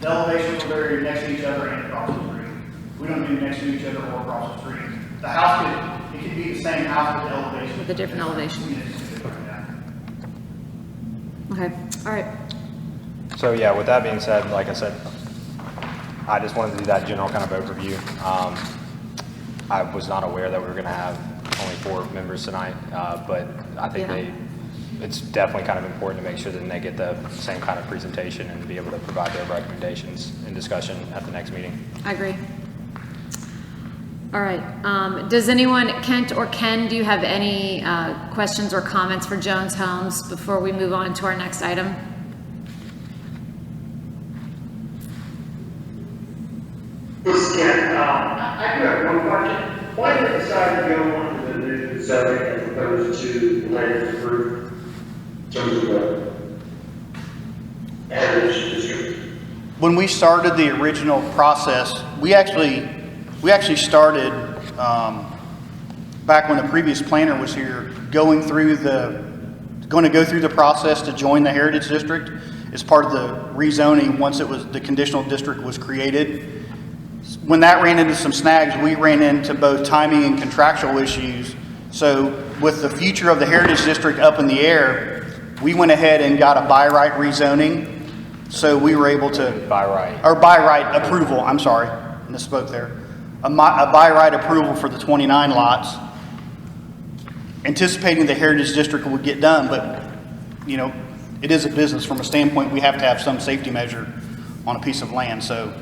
S3: The elevations will vary next to each other and across the street. We don't do next to each other or across the street. The house it could be the same house with the elevation.
S2: With a different elevation. Okay, all right.
S1: So yeah, with that being said, like I said, I just wanted to do that general kind of overview. I was not aware that we were going to have only 4 members tonight, but I think
S2: Yeah.
S1: it's definitely kind of important to make sure that they get the same kind of presentation and be able to provide their recommendations and discussion at the next meeting.
S2: I agree. All right. Does anyone, Kent or Ken, do you have any questions or comments for Jones Homes before we move on to our next item?
S5: This is Ken. I do have one question. Why did you decide to go on to the new zoning as opposed to the latest group in terms of the heritage district?
S3: When we started the original process, we actually started, back when the previous planner was here, going through the going to go through the process to join the Heritage District as part of the rezoning once the conditional district was created. When that ran into some snags, we ran into both timing and contractual issues. So with the future of the Heritage District up in the air, we went ahead and got a by right rezoning. So we were able to,
S1: By right.
S3: or by right approval, I'm sorry, misspoke there. A by right approval for the 29 lots, anticipating the Heritage District would get done, but, you know, it is a business. From a standpoint, we have to have some safety measure on a piece of land. So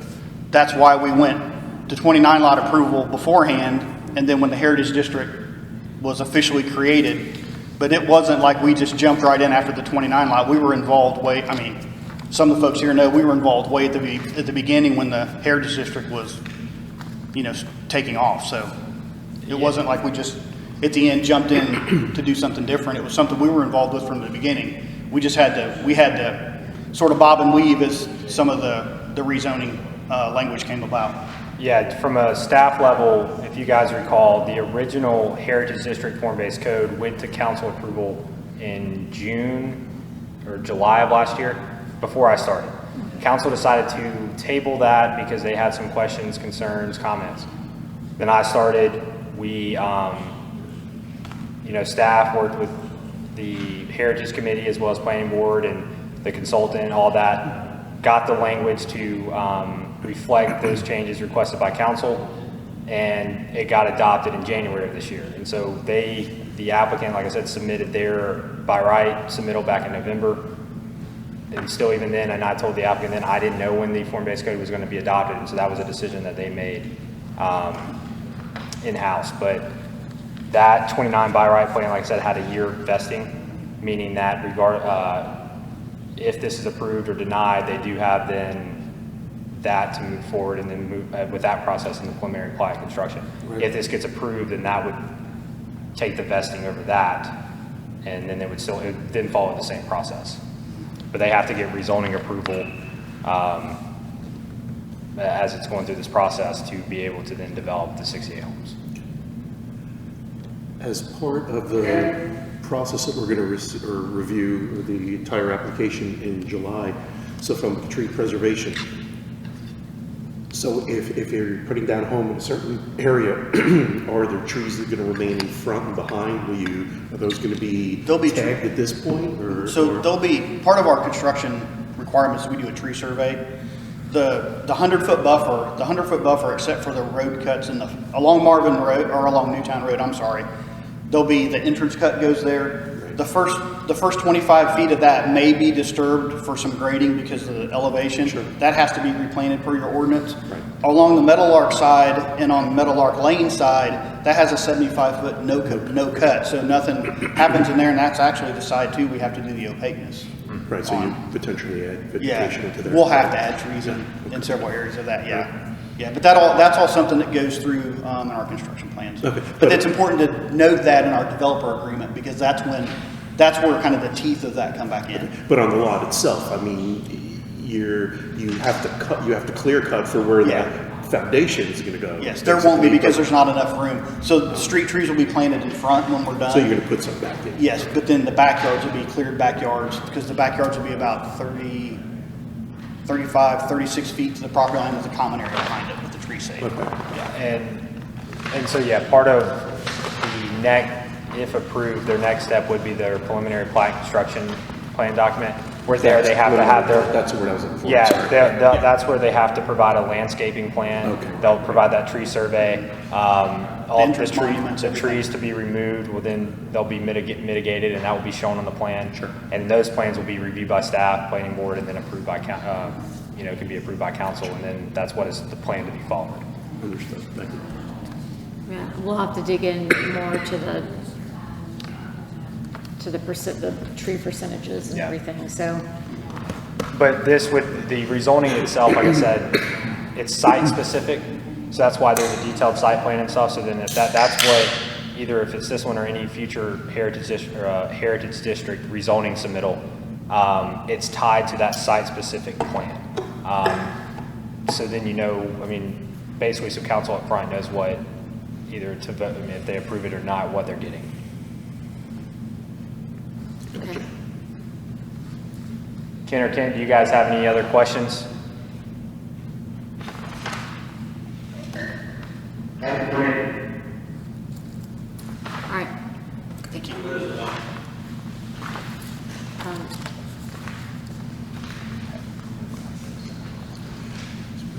S3: that's why we went to 29 lot approval beforehand, and then when the Heritage District was officially created, but it wasn't like we just jumped right in after the 29 lot. We were involved some of the folks here know we were involved way at the beginning when the Heritage District was, you know, taking off. So it wasn't like we just at the end jumped in to do something different. It was something we were involved with from the beginning. We just had to sort of bob and weave as some of the rezoning language came about.
S1: Yeah, from a staff level, if you guys recall, the original Heritage District form-based code went to council approval in June or July of last year, before I started. Council decided to table that because they had some questions, concerns, comments. Then I started. We, staff worked with the Heritage Committee as well as Planning Board and the consultant and all that, got the language to reflect those changes requested by council, and it got adopted in January of this year. And so the applicant, like I said, submitted their by right submittal back in November. And still even then, and I told the applicant then I didn't know when the form-based code was going to be adopted, and so that was a decision that they made in-house. But that 29 by right plan, like I said, had a year vesting, meaning that if this is approved or denied, they do have then that to move forward and then move with that process in the preliminary plat construction.
S4: Right.
S1: If this gets approved, then that would take the vesting over that, and then it would then follow the same process. But they have to get rezoning approval as it's going through this process to be able to then develop the 68 homes.
S4: As part of the process that we're going to review the entire application in July, so from tree preservation, so if you're putting down a home in a certain area, are there trees that are going to remain in front and behind? Are those going to be tagged at this point?
S3: They'll be part of our construction requirements. We do a tree survey. The 100-foot buffer, except for the road cuts along Marvin Road or along Newtown Road. I'm sorry. There'll be the entrance cut goes there. The first 25 feet of that may be disturbed for some grading because of the elevation.
S4: Sure.
S3: That has to be replanted per your ordinance.
S4: Right.
S3: Along the Meadowlark side and on Meadowlark Lane side, that has a 75-foot no cut, so nothing happens in there, and that's actually the side too we have to do the opaqueness.
S4: Right, so you potentially add vegetation into there.
S3: We'll have to add trees in several areas of that, yeah. Yeah, but that's all something that goes through in our construction plans.
S4: Okay.
S3: But it's important to note that in our developer agreement, because that's where kind of the teeth of that come back in.
S4: But on the lot itself, I mean, you have to clear cut for where the foundation is going to go.
S3: Yes, there won't be because there's not enough room. So street trees will be planted in front when we're done.
S4: So you're going to put some back in.
S3: Yes, but then the backyards will be cleared backyards because the backyards will be about 35, 36 feet to the property line with the common area behind it with the tree safe.
S4: Okay.
S3: Yeah.
S1: And so, part of the if approved, their next step would be their preliminary plat construction plan document. Where they have to have their.
S4: That's what I was looking for.
S1: Yeah,
S4: Sorry.
S1: that's where they have to provide a landscaping plan.
S4: Okay.
S1: They'll provide that tree survey. All
S3: Interest monuments,
S1: the
S3: everything.
S1: trees to be removed, they'll be mitigated, and that will be shown on the plan.
S4: Sure.
S1: And those plans will be reviewed by staff, planning board, and then approved by can be approved by council, and then that's what is the plan to be followed.
S4: Understood. Thank you.
S2: Yeah, we'll have to dig in more to the tree percentages and
S1: Yeah.
S2: everything, so.
S1: But the rezoning itself, like I said, it's site specific, so that's why there's a detailed site plan and stuff. So then if that's what, either if it's this one or any future Heritage District rezoning submittal, it's tied to that site specific plan. So then basically, so council up front knows what either to vote, if they approve it or not, what they're getting.
S2: Okay.
S1: Ken or Ken, do you guys have any other questions?
S2: All right. Thank you.
S4: Do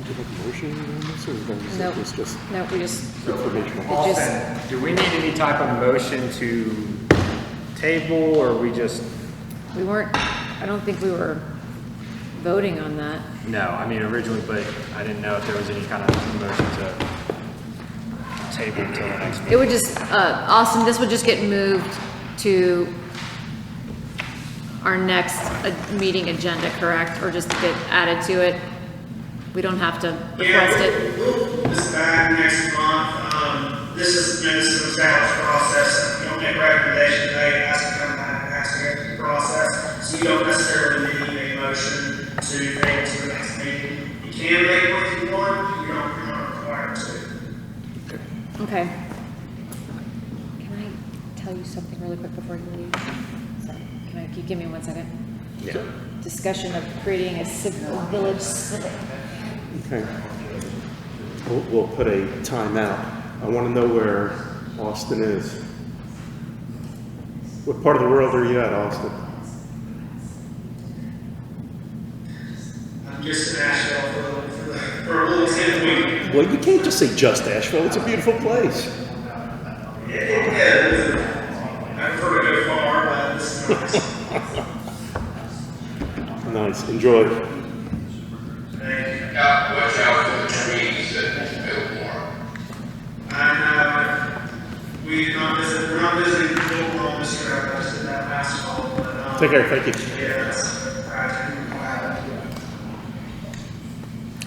S4: you have a motion on this, or is
S2: Nope.
S4: this just
S2: No, we just,
S4: informational?
S2: It just-
S1: Do we need any type of motion to table, or we just?
S2: we weren't, I don't think we were voting on that.
S1: No, I mean originally, but I didn't know if there was any kind of motion to table until the next
S2: It
S1: meeting.
S2: would just, Austin, this would just get moved to our next meeting agenda, correct? Or just get added to it? We don't have to request it?
S5: We'll put this back next month. This is an established process. You don't make a recommendation today, it has to come back, it has to go through the process. So you don't necessarily need a motion to take it to the next meeting. You can make what you want, you're not required to.
S2: Okay. Can I tell you something really quick before you leave? Sorry, can you give me 1 second?
S1: Yeah.
S2: Discussion of creating a village civic.
S4: Okay. We'll put a timeout. I want to know where Austin is. What part of the world are you at, Austin?
S5: I'm just in Asheville for a little 10 week.
S4: Well, you can't just say just Asheville. It's a beautiful place.
S5: I've heard it go far, but this is nice.
S4: Nice. Enjoy.
S8: Watch out for the trees that build more.
S5: We're not visiting Liverpool this year. I just did that last fall, but
S4: Take care. Thank you.
S5: yeah, that's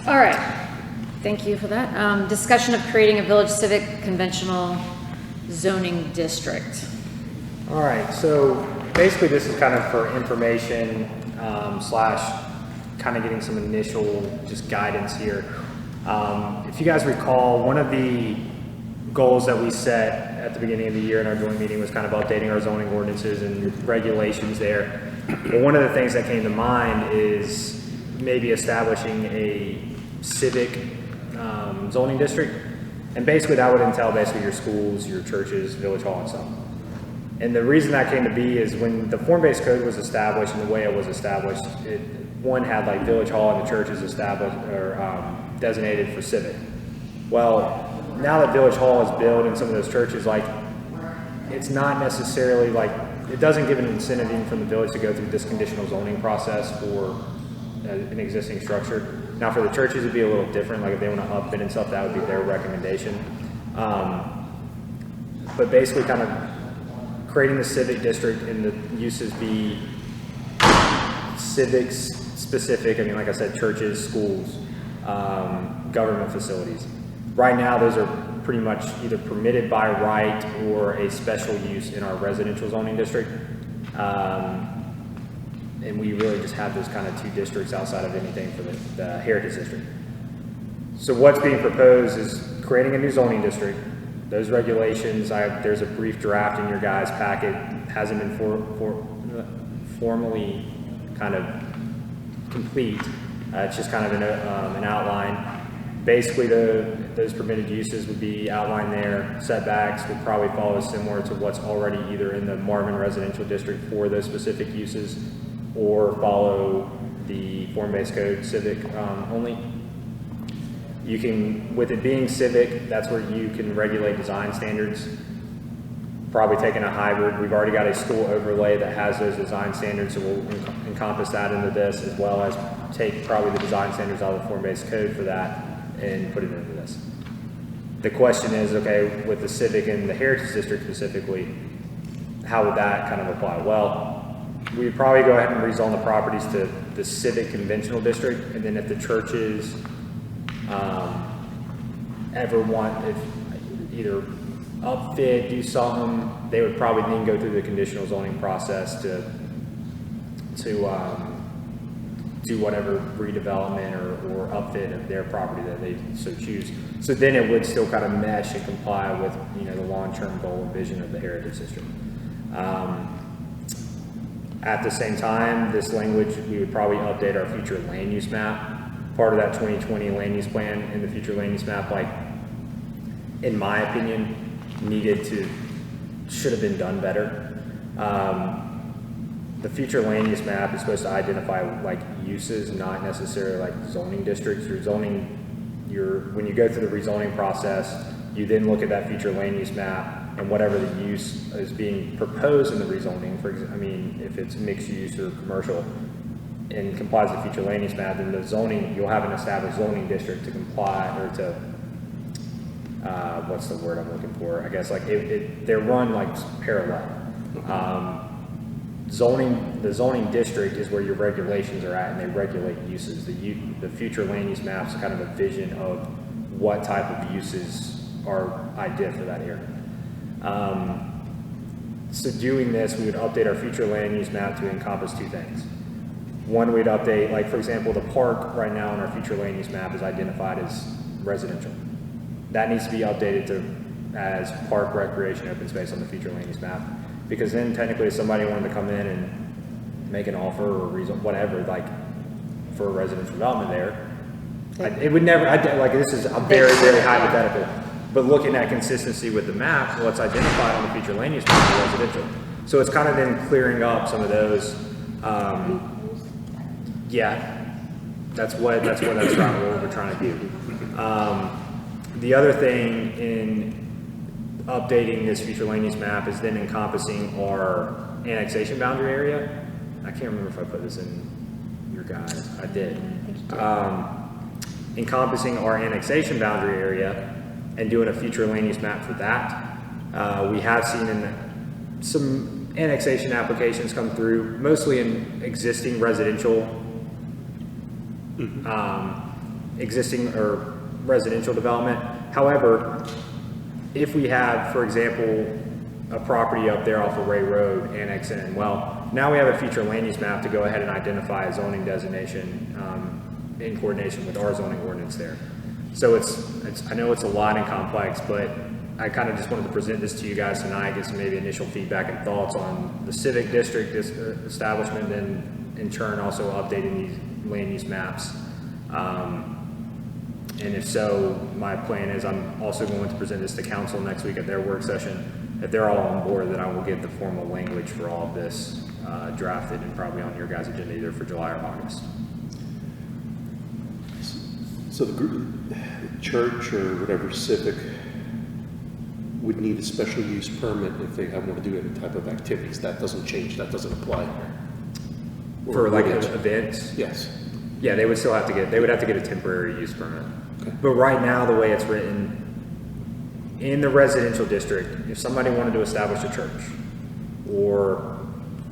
S2: All right. Thank you for that. Discussion of creating a village civic conventional zoning district.
S1: All right, so basically this is kind of for information slash kind of getting some initial just guidance here. If you guys recall, one of the goals that we set at the beginning of the year in our joint meeting was kind of updating our zoning ordinances and regulations there. But one of the things that came to mind is maybe establishing a civic zoning district. And basically that would entail basically your schools, your churches, village hall and stuff. And the reason that came to be is when the form-based code was established and the way it was established, one had like village hall and the churches established or designated for civic. Well, now that village hall is built and some of those churches, like it's not necessarily like, it doesn't give an incentive even from the village to go through this conditional zoning process for an existing structure. Now for the churches, it'd be a little different. Like if they want to upfit and stuff, that would be their recommendation. But basically kind of creating the civic district and the uses be civics specific. I mean, like I said, churches, schools, government facilities. Right now, those are pretty much either permitted by right or a special use in our residential zoning district. And we really just have those kind of two districts outside of anything for the Heritage District. So what's being proposed is creating a new zoning district. Those regulations, there's a brief draft in your guys' packet, hasn't been formally kind of complete. It's just kind of an outline. Basically, those permitted uses would be outlined there. Setbacks would probably follow similar to what's already either in the Marvin Residential District for those specific uses, or follow the form-based code civic only. You can, with it being civic, that's where you can regulate design standards. Probably taking a hybrid. We've already got a school overlay that has those design standards, so we'll encompass that into this, as well as take probably the design standards out of the form-based code for that and put it into this. The question is, okay, with the civic and the Heritage District specifically, how would that kind of apply? Well, we'd probably go ahead and rezone the properties to the civic conventional district, and then if the churches ever want, if either upfit, do something, they would probably then go through the conditional zoning process to do whatever redevelopment or upfit of their property that they so choose. So then it would still kind of mesh and comply with, you know, the long-term goal and vision of the Heritage District. At the same time, this language, we would probably update our future land use map. Part of that 2020 land use plan in the future land use map, like, in my opinion, should have been done better. The future land use map is supposed to identify like uses, not necessarily like zoning districts. When you go through the rezoning process, you then look at that future land use map and whatever the use is being proposed in the rezoning, if it's mixed use or commercial, and complies with future land use map, then the zoning, you'll have an established zoning district to comply, or to, what's the word I'm looking for? I guess like they're run like parallel. The zoning district is where your regulations are at, and they regulate uses. The future land use maps are kind of a vision of what type of uses are ideal for that area. So doing this, we would update our future land use map to encompass two things. One, we'd update, like for example, the park right now in our future land use map is identified as residential. That needs to be updated as park, recreation, open space on the future land use map. Because then technically if somebody wanted to come in and make an offer or whatever, like for a residential development there, it would never, this is a very, very hypothetical. But looking at consistency with the map, what's identified on the future land use map is residential. So it's kind of then clearing up some of those, that's what we're trying to do. The other thing in updating this future land use map is then encompassing our annexation boundary area. I can't remember if I put this in your guide. I did. Encompassing our annexation boundary area and doing a future land use map for that. We have seen some annexation applications come through, mostly in existing residential, residential development. However, if we have, for example, a property up there off of Ray Road, annex in, well, now we have a future land use map to go ahead and identify a zoning designation in coordination with our zoning ordinance there. So I know it's a lot and complex, but I kind of just wanted to present this to you guys tonight, get some maybe initial feedback and thoughts on the civic district establishment, and in turn also updating these land use maps. And if so, my plan is I'm also going to present this to council next week at their work session. If they're all on board, then I will get the formal language for all of this drafted and probably on your guys' agenda either for July or August.
S4: So the church or whatever civic would need a special use permit if they want to do any type of activities. That doesn't change, that doesn't apply.
S1: For like events?
S4: Yes.
S1: Yeah, they would have to get a temporary use permit.
S4: Okay.
S1: But right now, the way it's written, in the residential district, if somebody wanted to establish a church, or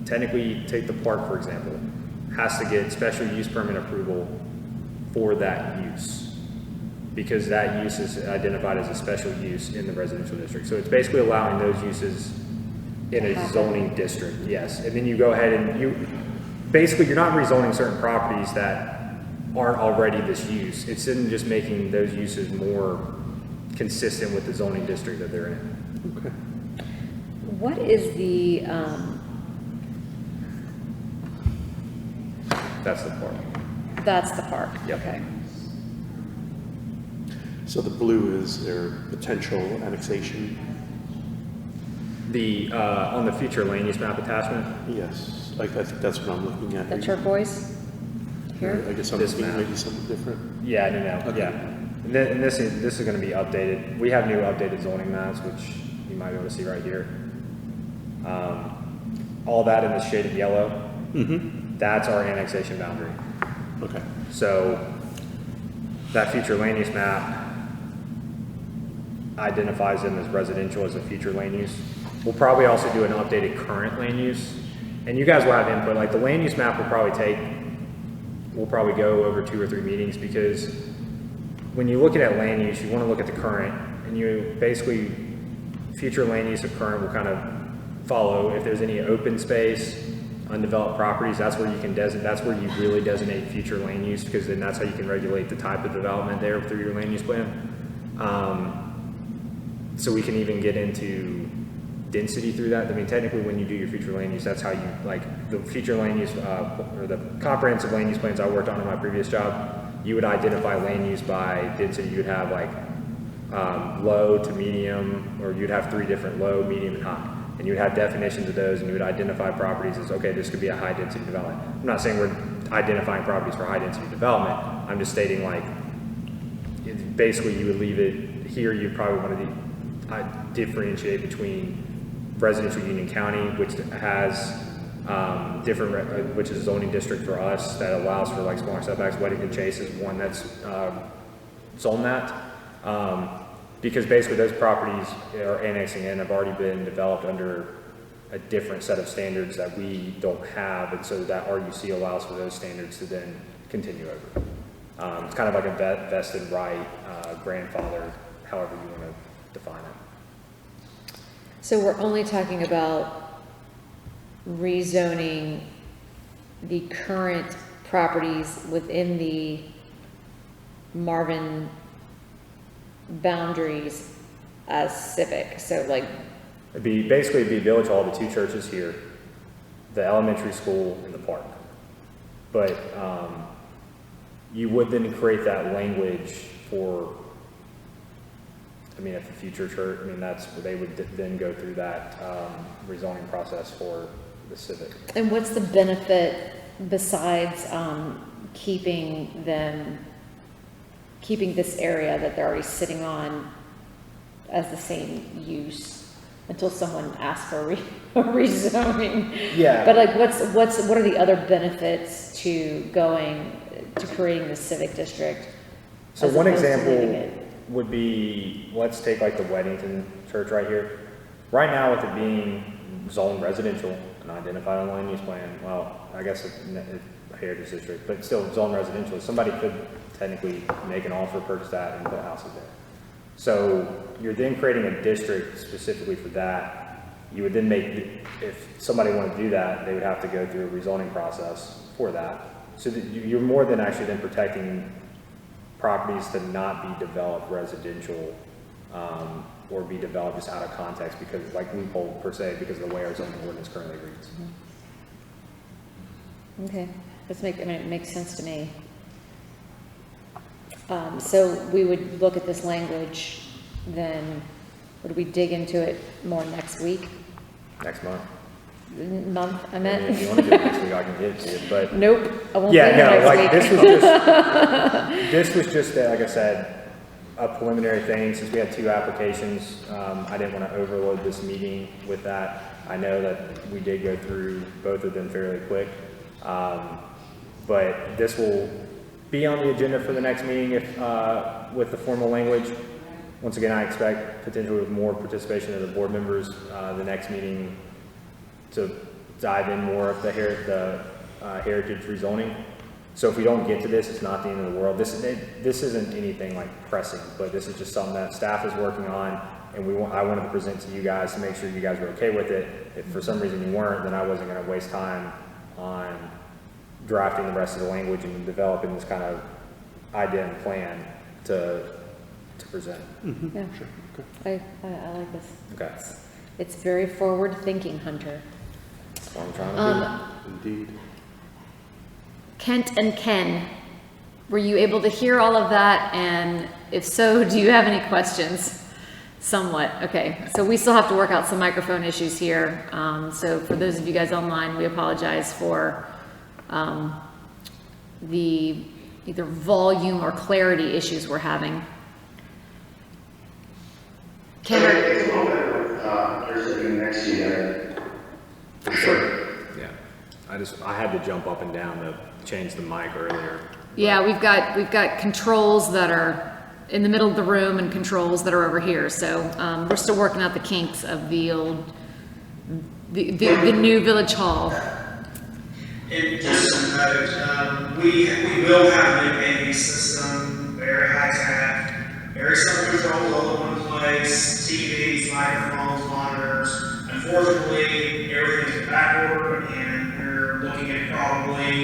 S1: technically take the park, for example, has to get special use permit approval for that use, because that use is identified as a special use in the residential district. So it's basically allowing those uses in a zoning district, yes. And then you go ahead and you're not rezoning certain properties that aren't already this use. It's in just making those uses more consistent with the zoning district that they're in.
S4: Okay.
S2: What is the,
S1: That's the park.
S2: that's the park?
S1: Yep.
S2: Okay.
S4: So the blue is their potential annexation?
S1: On the future land use map attachment,
S4: Yes, I think that's what I'm looking at.
S2: The turquoise? Here?
S4: I guess I'm
S1: This
S4: looking at
S1: map.
S4: maybe something different.
S1: yeah, no,
S4: Okay.
S1: yeah. And this is going to be updated. We have new updated zoning maps, which you might be able to see right here. All that in the shaded yellow, that's our annexation boundary.
S4: Okay.
S1: So that future land use map identifies them as residential as a future land use. We'll probably also do an updated current land use, and you guys will have input. Like the land use map we'll probably go over 2 or 3 meetings, because when you look at land use, you want to look at the current, and you basically, future land use of current will kind of follow. If there's any open space, undeveloped properties, that's where you can that's where you really designate future land use, because then that's how you can regulate the type of development there through your land use plan. So we can even get into density through that. I mean, technically, when you do your future land use, that's how you, like, the future land use, or the comprehensive land use plans I worked on in my previous job, you would identify land use by density. You would have like low to medium, or you'd have 3 different low, medium, and high. And you would have definitions of those, and you would identify properties as, okay, this could be a high density development. I'm not saying we're identifying properties for high density development. I'm just stating, like, basically you would leave it here. You probably want to differentiate between residential Union County, which has different, which is a zoning district for us that allows for like smaller setbacks. Weddington Chase is one that's zoned that. Because basically those properties are annexing in have already been developed under a different set of standards that we don't have, and so that RUC allows for those standards to then continue over. It's kind of like a vested right, grandfather, however you want to define it.
S2: So we're only talking about rezoning the current properties within the Marvin boundaries as civic. So like,
S1: It'd be Village Hall, the 2 churches here, the elementary school, and the park. But you would then create that language for, I mean, at the future church, I mean, that's where they would then go through that rezoning process for the civic.
S2: and what's the benefit besides keeping this area that they're already sitting on as the same use until someone asks for a rezoning?
S1: Yeah.
S2: But like, what are the other benefits to creating the civic district?
S1: So
S2: as
S1: one
S2: opposed to leaving
S1: example
S2: it?
S1: would be, let's take like the Weddington Church right here. Right now, with it being zoned residential and identified on the land use plan, well, I guess it's a heritage district, but still zoned residential, somebody could technically make an offer, purchase that, and put houses there. So you're then creating a district specifically for that. You would then make, if somebody wanted to do that, they would have to go through a rezoning process for that. So that you're more than actually then protecting properties to not be developed residential, or be developed just out of context because, like, loophole per se, because of the way our zoning ordinance currently reads.
S2: Okay, it makes sense to me. So we would look at this language, then would we dig into it more next week?
S1: Next month.
S2: Month, I
S1: I mean,
S2: meant?
S1: if you want to do it next week, I can get it to you, but.
S2: Nope, I won't be
S1: Yeah,
S2: here
S1: no, like,
S2: next week.
S1: this was just, like I said, a preliminary thing. Since we had 2 applications, I didn't want to overload this meeting with that. I know that we did go through both of them fairly quick. But this will be on the agenda for the next meeting if, with the formal language. Once again, I expect potentially with more participation of the board members, the next meeting to dive in more of the heritage rezoning. So if we don't get to this, it's not the end of the world. This isn't anything like pressing, but this is just something that staff is working on, and I wanted to present to you guys to make sure you guys were okay with it. If for some reason you weren't, then I wasn't going to waste time on drafting the rest of the language and developing this kind of idea and plan to present.
S2: Yeah,
S4: Sure, okay.
S2: I like this.
S1: Okay.
S2: It's very forward thinking, Hunter.
S1: That's what I'm trying to do.
S4: Indeed.
S2: Kent and Ken, were you able to hear all of that? And if so, do you have any questions? Somewhat. Okay, so we still have to work out some microphone issues here. So for those of you guys online, we apologize for the either volume or clarity issues we're having. Ken,
S5: It's a little better, they're sitting next to you.
S1: Yeah. I had to jump up and down to change the mic earlier.
S2: yeah, we've got controls that are in the middle of the room and controls that are over here. So we're still working out the kinks of the new Village Hall.
S5: And just a note, we will have a new AV system, very high tech, very simple controls all in one place, TVs, microphones, monitors. Unfortunately, everything's backward, and we're looking at probably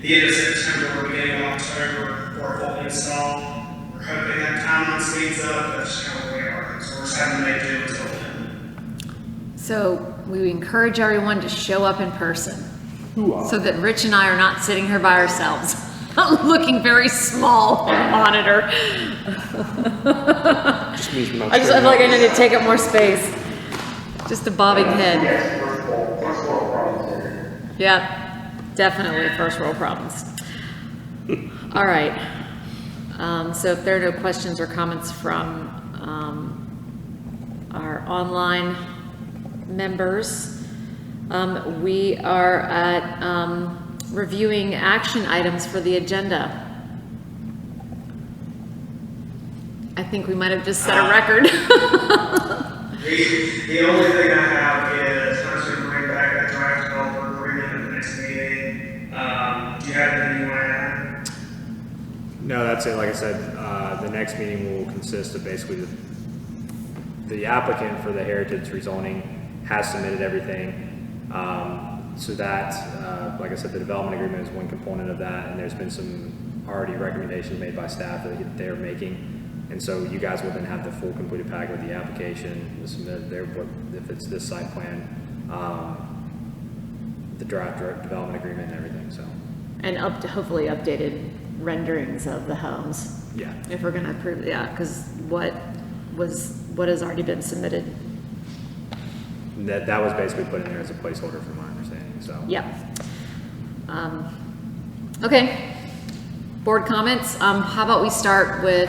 S5: the end of September, beginning of October for a full install. We're hoping that timeline speeds up, that's just kind of where we are, so we're just having to make do until then.
S2: So we encourage everyone to show up in person
S4: Hoo-ah.
S2: so that Rich and I are not sitting here by ourselves, looking very small on the monitor.
S4: Just means we're not
S2: I feel
S4: sharing
S2: like I
S4: out.
S2: need to take up more space. Just a bobbing head.
S5: Yes, first world problems here.
S2: Yeah, definitely first world problems. All right. So if there are no questions or comments from our online members, we are at reviewing action items for the agenda. I think we might have just set a record.
S5: The only thing I have is I'm going to bring back that draft developer agreement at the next meeting. Do you have anything you want to add?
S1: No, that's it. Like I said, the next meeting will consist of basically the applicant for the heritage rezoning has submitted everything. So that, like I said, the development agreement is one component of that, and there's been some already recommendations made by staff that they're making. And so you guys will then have the full completed packet with the application, if it's this site plan, the draft development agreement and everything, so.
S2: And hopefully updated renderings of the homes.
S1: Yeah.
S2: If we're gonna approve, yeah, because what has already been submitted.
S1: That was basically put in there as a placeholder from my understanding, so.
S2: Yep. Okay. Board comments. How about we start with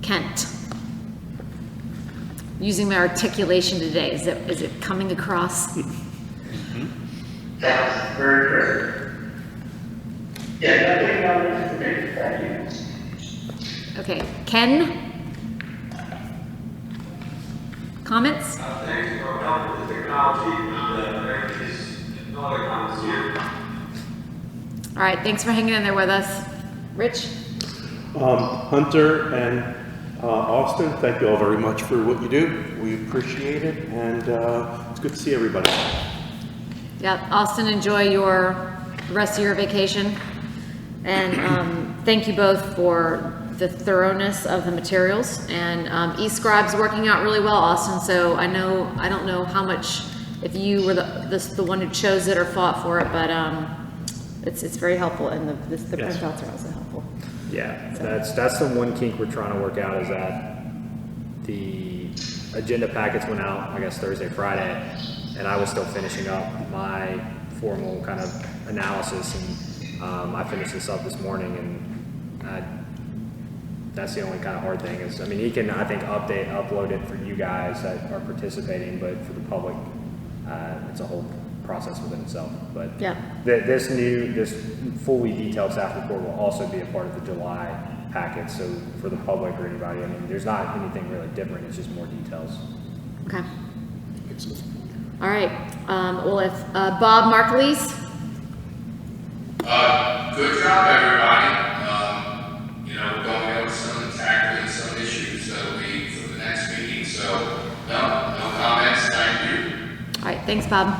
S2: Kent? Using my articulation today, is it coming across?
S5: Sounds very crisp. Yeah, nothing on this today, thank you.
S2: Okay, Ken? Comments?
S8: Thanks for helping with the technology, no other comments here.
S2: All right, thanks for hanging in there with us. Rich?
S4: Hunter and Austin, thank you all very much for what you do. We appreciate it, and it's good to see everybody.
S2: Yeah, Austin, enjoy the rest of your vacation. And thank you both for the thoroughness of the materials. And eScribe's working out really well, Austin. So I don't know how much, if you were the one who chose it or fought for it, but it's very helpful, and the
S1: Yes.
S2: printouts are also helpful.
S1: Yeah, that's the one kink we're trying to work out, is that the agenda packets went out, I guess, Thursday, Friday, and I was still finishing up my formal kind of analysis, and I finished this up this morning, and that's the only kind of hard thing is, I mean, he can, I think, upload it for you guys that are participating, but for the public, it's a whole process within itself. But
S2: Yeah.
S1: this fully detailed staff report will also be a part of the July packet. So for the public or anybody, I mean, there's not anything really different. It's just more details.
S2: Okay.
S4: Excellent.
S2: All right. Well, if Bob Markleese.
S9: Good job, everybody. Going over some tackling some issues that'll be for the next meeting. So, no comments. Thank you.
S2: All right. Thanks, Bob.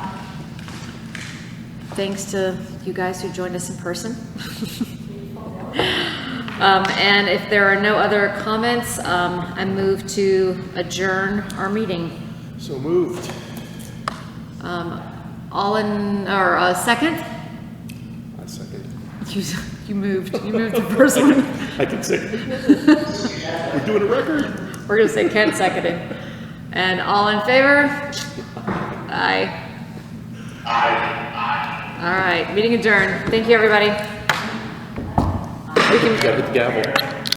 S2: Thanks to you guys who joined us in person. And if there are no other comments, I move to adjourn our meeting.
S4: So moved.
S2: All in, or second?
S4: I second.
S2: You moved the first one.
S4: I can say. We're doing a record.
S2: We're gonna say Ken seconded. And all in favor? Aye. All right, meeting adjourned. Thank you, everybody. We can
S4: Gotta hit the gavel.